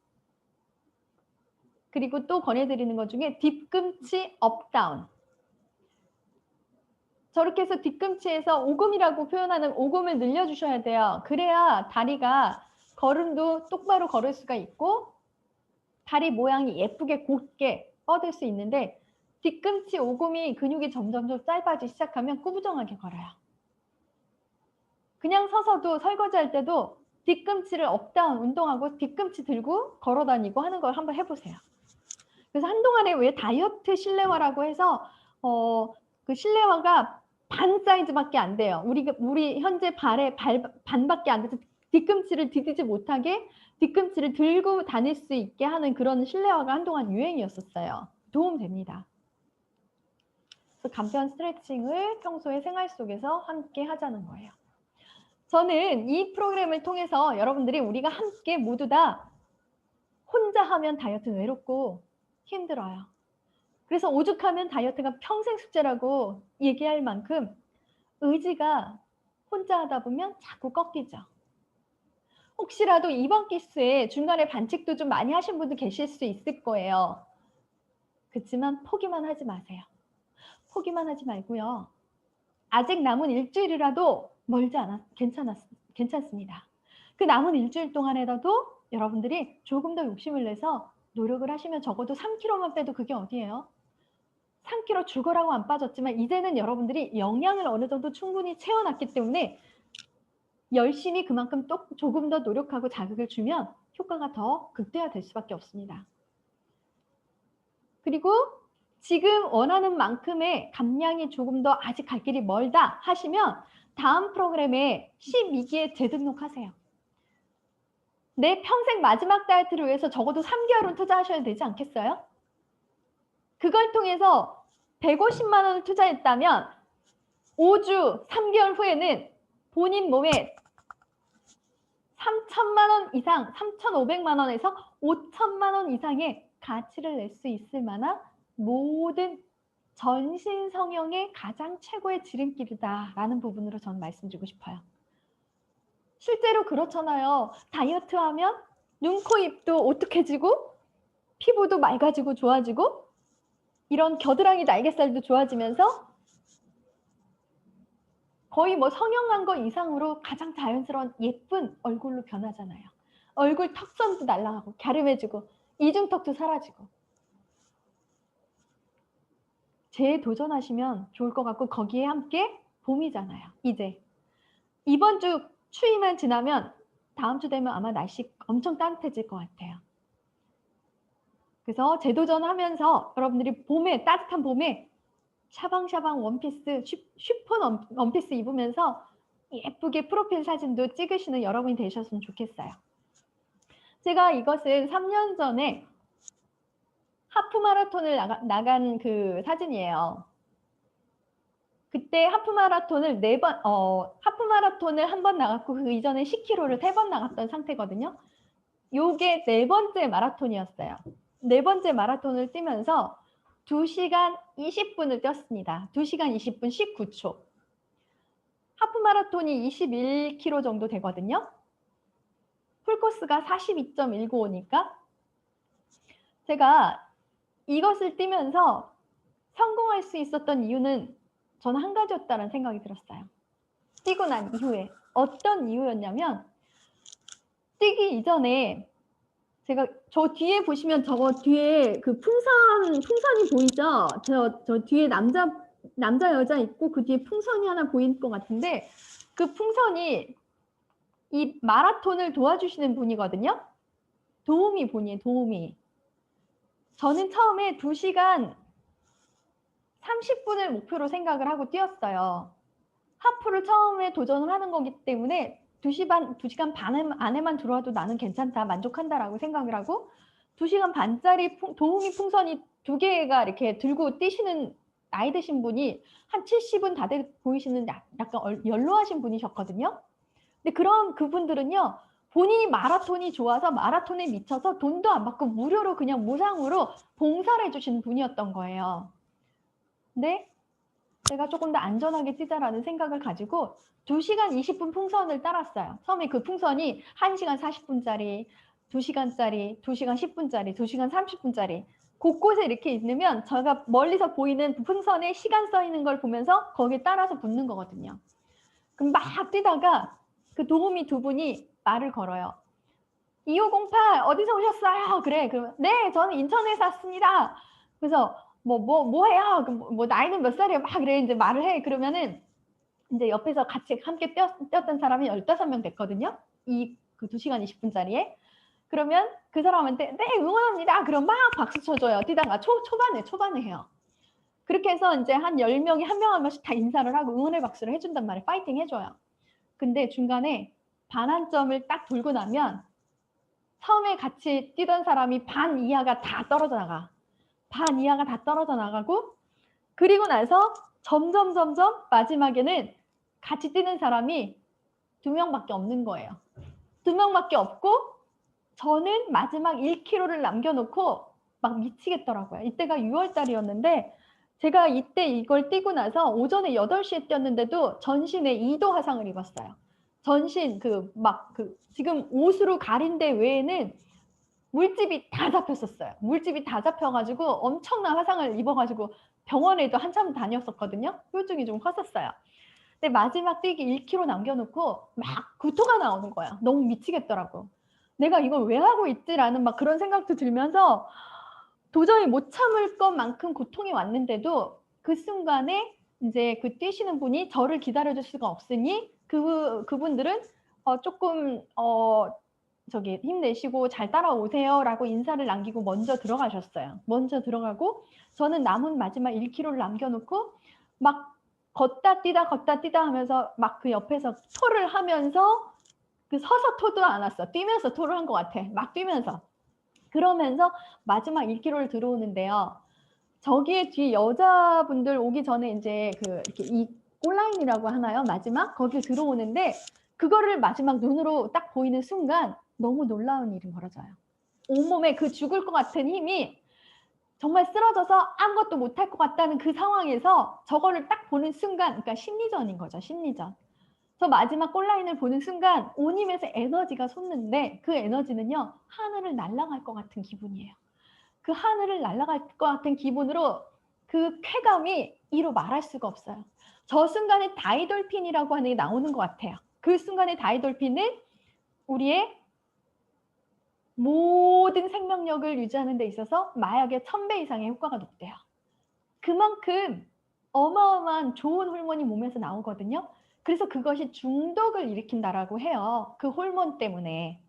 그리고 또 권해드리는 것 중에 뒤꿈치 업다운. 저렇게 해서 뒤꿈치에서 오금이라고 표현하는 오금을 늘려주셔야 돼요. 그래야 다리가 걸음도 똑바로 걸을 수가 있고 다리 모양이 예쁘게 곧게 뻗을 수 있는데 뒤꿈치 오금이 근육이 점점 짧아지기 시작하면 꾸부정하게 걸어요. 그냥 서서도 설거지할 때도 뒤꿈치를 업다운 운동하고 뒤꿈치 들고 걸어다니고 하는 걸 한번 해보세요. 그래서 한동안에 왜 다이어트 실내화라고 해서 그 실내화가 반 사이즈밖에 안 돼요. 우리 현재 발에 반밖에 안 돼서 뒤꿈치를 디디지 못하게 뒤꿈치를 들고 다닐 수 있게 하는 그런 실내화가 한동안 유행이었었어요. 도움됩니다. 그래서 간편 스트레칭을 평소에 생활 속에서 함께 하자는 거예요. 저는 이 프로그램을 통해서 여러분들이 우리가 함께 모두 다 혼자 하면 다이어트는 외롭고 힘들어요. 그래서 오죽하면 다이어트가 평생 숙제라고 얘기할 만큼 의지가 혼자 하다 보면 자꾸 꺾이죠. 혹시라도 이번 기수에 중간에 반칙도 좀 많이 하신 분도 계실 수 있을 거예요. 그렇지만 포기만 하지 마세요. 포기만 하지 말고요. 아직 남은 일주일이라도 멀지 않아 괜찮습니다. 그 남은 일주일 동안에라도 여러분들이 조금 더 욕심을 내서 노력을 하시면 적어도 3kg만 빼도 그게 어디예요? 3kg 죽어라고 안 빠졌지만 이제는 여러분들이 영양을 어느 정도 충분히 채워놨기 때문에 열심히 그만큼 또 조금 더 노력하고 자극을 주면 효과가 더 극대화될 수밖에 없습니다. 그리고 지금 원하는 만큼의 감량이 조금 더 아직 갈 길이 멀다 하시면 다음 프로그램에 12기에 재등록하세요. 내 평생 마지막 다이어트를 위해서 적어도 3개월은 투자하셔야 되지 않겠어요? 그걸 통해서 150만 원을 투자했다면 5주 3개월 후에는 본인 몸에 3천만 원 이상, 3,500만 원에서 5천만 원 이상의 가치를 낼 수 있을 만한 모든 전신 성형의 가장 최고의 지름길이다라는 부분으로 저는 말씀드리고 싶어요. 실제로 그렇잖아요. 다이어트 하면 눈, 코, 입도 오뚝해지고 피부도 맑아지고 좋아지고 이런 겨드랑이 날개살도 좋아지면서 거의 뭐 성형한 거 이상으로 가장 자연스러운 예쁜 얼굴로 변하잖아요. 얼굴 턱선도 날아가고 갸름해지고 이중턱도 사라지고. 재도전하시면 좋을 것 같고 거기에 함께 봄이잖아요. 이제 이번 주 추위만 지나면 다음 주 되면 아마 날씨 엄청 따뜻해질 것 같아요. 그래서 재도전하면서 여러분들이 봄에 따뜻한 봄에 샤방샤방 원피스 쉬폰 원피스 입으면서 예쁘게 프로필 사진도 찍으시는 여러분이 되셨으면 좋겠어요. 제가 이것은 3년 전에 하프 마라톤을 나간 그 사진이에요. 그때 하프 마라톤을 하프 마라톤을 한 번 나갔고 그 이전에 10km를 3번 나갔던 상태거든요. 요게 4번째 마라톤이었어요. 네 번째 마라톤을 뛰면서 2시간 20분을 뛰었습니다. 2시간 20분 19초. 하프 마라톤이 21km 정도 되거든요. 풀코스가 42.195니까 제가 이것을 뛰면서 성공할 수 있었던 이유는 저는 한 가지였다는 생각이 들었어요. 뛰고 난 이후에. 어떤 이유였냐면 뛰기 이전에 제가 저 뒤에 보시면 저거 뒤에 그 풍선이 보이죠? 저 뒤에 남자 여자 있고 그 뒤에 풍선이 하나 보일 것 같은데 그 풍선이 이 마라톤을 도와주시는 분이거든요. 도우미 분이에요. 도우미. 저는 처음에 2시간 30분을 목표로 생각을 하고 뛰었어요. 하프를 처음에 도전을 하는 거기 때문에 2시간 반 안에만 들어와도 나는 괜찮다, 만족한다라고 생각을 하고 2시간 반짜리 도우미 풍선이 2개가 이렇게 들고 뛰시는 나이 드신 분이 한 70은 다 돼 보이시는 약간 연로하신 분이셨거든요. 근데 그런 그분들은요. 본인이 마라톤이 좋아서 마라톤에 미쳐서 돈도 안 받고 무료로 그냥 무상으로 봉사를 해주시는 분이었던 거예요. 근데 제가 조금 더 안전하게 뛰자라는 생각을 가지고 2시간 20분 풍선을 따랐어요. 처음에 그 풍선이 1시간 40분짜리, 2시간짜리, 2시간 10분짜리, 2시간 30분짜리 곳곳에 이렇게 있으면 제가 멀리서 보이는 풍선에 시간 써 있는 걸 보면서 거기에 따라서 붙는 거거든요. 그럼 막 뛰다가 그 도우미 두 분이 말을 걸어요. 2508 어디서 오셨어요? 그래. 그러면 네, 저는 인천에서 왔습니다. 그래서 뭐 해요? 뭐 나이는 몇 살이에요? 막 그래 이제 말을 해. 그러면은 이제 옆에서 같이 함께 뛰었던 사람이 15명 됐거든요. 그 2시간 20분짜리에. 그러면 그 사람한테 네, 응원합니다. 그럼 막 박수 쳐줘요. 뛰다가 초반에 해요. 그렇게 해서 이제 한 10명이 한 명 한 명씩 다 인사를 하고 응원의 박수를 해준단 말이에요. 파이팅 해줘요. 근데 중간에 반환점을 딱 돌고 나면 처음에 같이 뛰던 사람이 반 이하가 다 떨어져 나가. 반 이하가 다 떨어져 나가고 그리고 나서 점점 마지막에는 같이 뛰는 사람이 2명밖에 없는 거예요. 2명밖에 없고 저는 마지막 1km를 남겨놓고 막 미치겠더라고요. 이때가 6월 달이었는데 제가 이때 이걸 뛰고 나서 오전에 8시에 뛰었는데도 전신에 2도 화상을 입었어요. 전신 지금 옷으로 가린 데 외에는 물집이 다 잡혔었어요. 물집이 다 잡혀가지고 엄청난 화상을 입어가지고 병원에도 한참 다녔었거든요. 후유증이 좀 컸었어요. 근데 마지막 뛰기 1km 남겨놓고 막 구토가 나오는 거야. 너무 미치겠더라고. 내가 이걸 왜 하고 있지라는 막 그런 생각도 들면서 도저히 못 참을 것만큼 고통이 왔는데도 그 순간에 이제 그 뛰시는 분이 저를 기다려줄 수가 없으니 그분들은 조금 힘내시고 잘 따라오세요라고 인사를 남기고 먼저 들어가셨어요. 먼저 들어가고 저는 남은 마지막 1km를 남겨놓고 막 걷다 뛰다 하면서 막 그 옆에서 토를 하면서 그 서서 토도 안 왔어. 뛰면서 토를 한 것 같아. 막 뛰면서. 그러면서 마지막 1km를 들어오는데요. 저기에 뒤에 여자분들 오기 전에 이제 이렇게 이 골라인이라고 하나요? 마지막 거기 들어오는데 그거를 마지막 눈으로 딱 보이는 순간 너무 놀라운 일이 벌어져요. 온몸에 그 죽을 것 같은 힘이 정말 쓰러져서 아무것도 못할 것 같다는 그 상황에서 저거를 딱 보는 순간, 그러니까 심리전인 거죠. 심리전. 저 마지막 골라인을 보는 순간 온 힘에서 에너지가 솟는데 그 에너지는요. 하늘을 날아갈 것 같은 기분이에요. 그 하늘을 날아갈 것 같은 기분으로 그 쾌감이 이로 말할 수가 없어요. 저 순간에 다이돌핀이라고 하는 게 나오는 것 같아요. 그 순간에 다이돌핀은 우리의 모든 생명력을 유지하는 데 있어서 마약의 1000배 이상의 효과가 높대요. 그만큼 어마어마한 좋은 호르몬이 몸에서 나오거든요. 그래서 그것이 중독을 일으킨다라고 해요. 그 호르몬 때문에.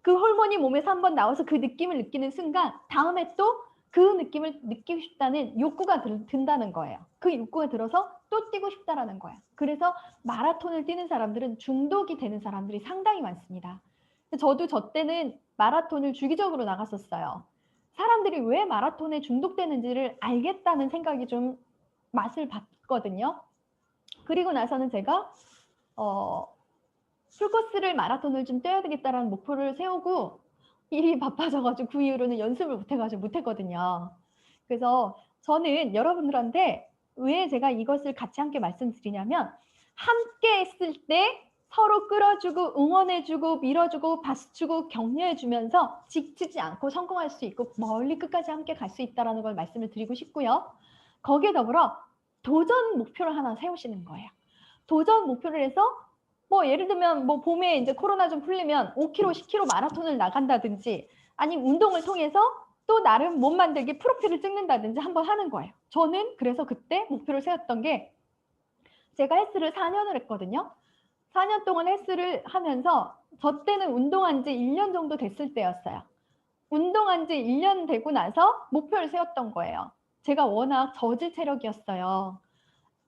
그 호르몬이 몸에서 한번 나와서 그 느낌을 느끼는 순간 다음에 또 그 느낌을 느끼고 싶다는 욕구가 든다는 거예요. 그 욕구가 들어서 또 뛰고 싶다라는 거예요. 그래서 마라톤을 뛰는 사람들은 중독이 되는 사람들이 상당히 많습니다. 저도 저 때는 마라톤을 주기적으로 나갔었어요. 사람들이 왜 마라톤에 중독되는지를 알겠다는 생각이 좀 맛을 봤거든요. 그리고 나서는 제가 풀코스를 마라톤을 좀 뛰어야 되겠다라는 목표를 세우고 일이 바빠져가지고 그 이후로는 연습을 못해가지고 못했거든요. 그래서 저는 여러분들한테 왜 제가 이것을 같이 함께 말씀드리냐면 함께 했을 때 서로 끌어주고 응원해주고 밀어주고 박수주고 격려해주면서 지치지 않고 성공할 수 있고 멀리 끝까지 함께 갈 수 있다는 걸 말씀을 드리고 싶고요. 거기에 더불어 도전 목표를 하나 세우시는 거예요. 도전 목표를 해서 뭐 예를 들면 뭐 봄에 이제 코로나 좀 풀리면 5km, 10km 마라톤을 나간다든지 아니면 운동을 통해서 또 나름 몸 만들기 프로필을 찍는다든지 한번 하는 거예요. 저는 그래서 그때 목표를 세웠던 게 제가 헬스를 4년을 했거든요. 4년 동안 헬스를 하면서 저 때는 운동한 지 1년 정도 됐을 때였어요. 운동한 지 1년 되고 나서 목표를 세웠던 거예요. 제가 워낙 저질 체력이었어요.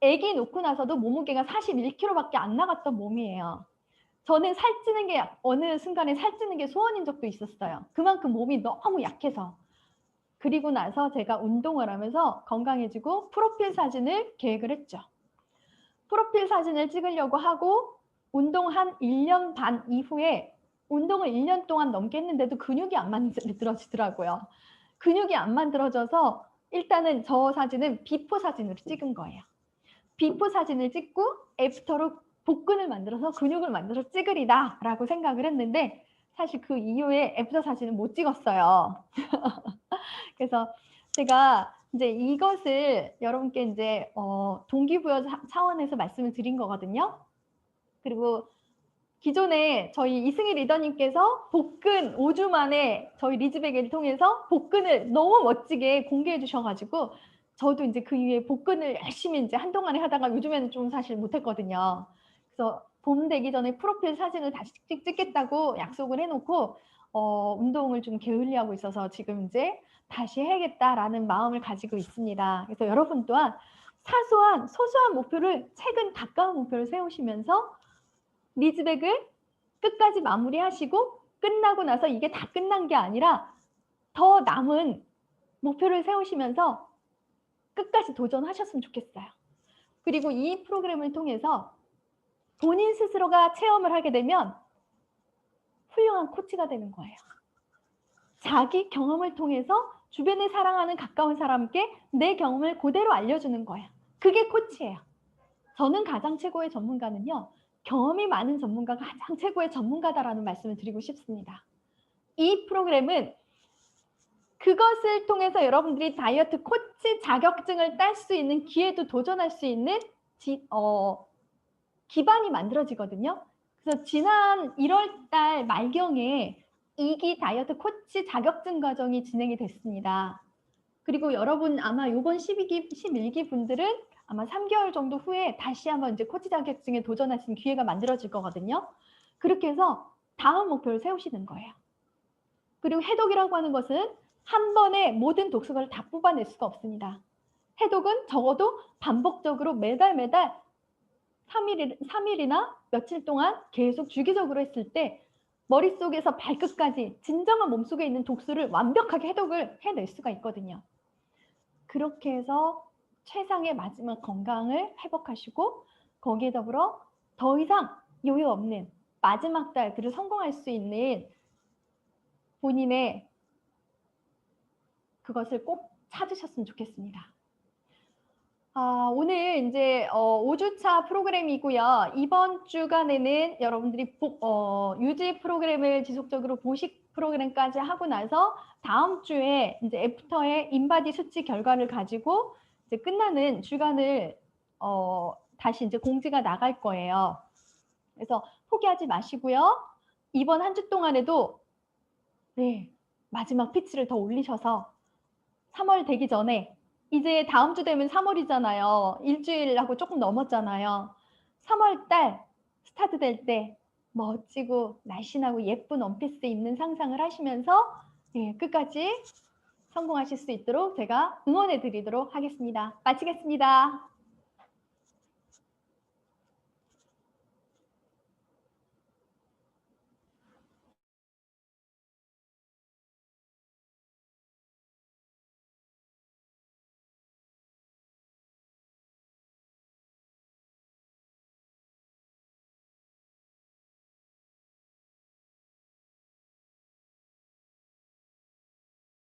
아기 놓고 나서도 몸무게가 41kg밖에 안 나갔던 몸이에요. 저는 살찌는 게 어느 순간에 살찌는 게 소원인 적도 있었어요. 그만큼 몸이 너무 약해서. 그리고 나서 제가 운동을 하면서 건강해지고 프로필 사진을 계획을 했죠. 프로필 사진을 찍으려고 하고 운동 한 1년 반 이후에 운동을 1년 동안 넘게 했는데도 근육이 안 만들어지더라고요. 근육이 안 만들어져서 일단은 저 사진은 비포 사진으로 찍은 거예요. 비포 사진을 찍고 애프터로 복근을 만들어서 근육을 만들어서 찍으리다 라고 생각을 했는데 사실 그 이후에 애프터 사진은 못 찍었어요. 그래서 제가 이제 이것을 여러분께 이제 동기부여 차원에서 말씀을 드린 거거든요. 그리고 기존에 저희 이승희 리더님께서 복근 5주 만에 저희 리즈백을 통해서 복근을 너무 멋지게 공개해 주셔가지고 저도 이제 그 이후에 복근을 열심히 이제 한동안에 하다가 요즘에는 좀 사실 못했거든요. 그래서 봄 되기 전에 프로필 사진을 다시 찍겠다고 약속을 해놓고 운동을 좀 게을리하고 있어서 지금 이제 다시 해야겠다라는 마음을 가지고 있습니다. 그래서 여러분 또한 사소한 소소한 목표를 최근 가까운 목표를 세우시면서 리즈백을 끝까지 마무리하시고 끝나고 나서 이게 다 끝난 게 아니라 더 남은 목표를 세우시면서 끝까지 도전하셨으면 좋겠어요. 그리고 이 프로그램을 통해서 본인 스스로가 체험을 하게 되면 훌륭한 코치가 되는 거예요. 자기 경험을 통해서 주변에 사랑하는 가까운 사람께 내 경험을 그대로 알려주는 거예요. 그게 코치예요. 저는 가장 최고의 전문가는요. 경험이 많은 전문가가 가장 최고의 전문가다라는 말씀을 드리고 싶습니다. 이 프로그램은 그것을 통해서 여러분들이 다이어트 코치 자격증을 딸 수 있는 기회도 도전할 수 있는 기반이 만들어지거든요. 그래서 지난 1월 달 말경에 2기 다이어트 코치 자격증 과정이 진행이 됐습니다. 그리고 여러분 아마 이번 12기, 11기 분들은 아마 3개월 정도 후에 다시 한번 이제 코치 자격증에 도전하시는 기회가 만들어질 거거든요. 그렇게 해서 다음 목표를 세우시는 거예요. 그리고 해독이라고 하는 것은 한 번에 모든 독소를 다 뽑아낼 수가 없습니다. 해독은 적어도 반복적으로 매달 3일이나 며칠 동안 계속 주기적으로 했을 때 머릿속에서 발끝까지 진정한 몸속에 있는 독소를 완벽하게 해독을 해낼 수가 있거든요. 그렇게 해서 최상의 마지막 건강을 회복하시고 거기에 더불어 더 이상 요요 없는 마지막 달들을 성공할 수 있는 본인의 그것을 꼭 찾으셨으면 좋겠습니다. 오늘 이제 5주차 프로그램이고요. 이번 주간에는 여러분들이 유지 프로그램을 지속적으로 보식 프로그램까지 하고 나서 다음 주에 이제 애프터의 인바디 수치 결과를 가지고 이제 끝나는 주간을 다시 이제 공지가 나갈 거예요. 그래서 포기하지 마시고요. 이번 한 주 동안에도 네, 마지막 피치를 더 올리셔서 3월 되기 전에 이제 다음 주 되면 3월이잖아요. 일주일하고 조금 넘었잖아요. 3월 달 스타트 될 때 멋지고 날씬하고 예쁜 원피스 입는 상상을 하시면서 끝까지 성공하실 수 있도록 제가 응원해 드리도록 하겠습니다. 마치겠습니다.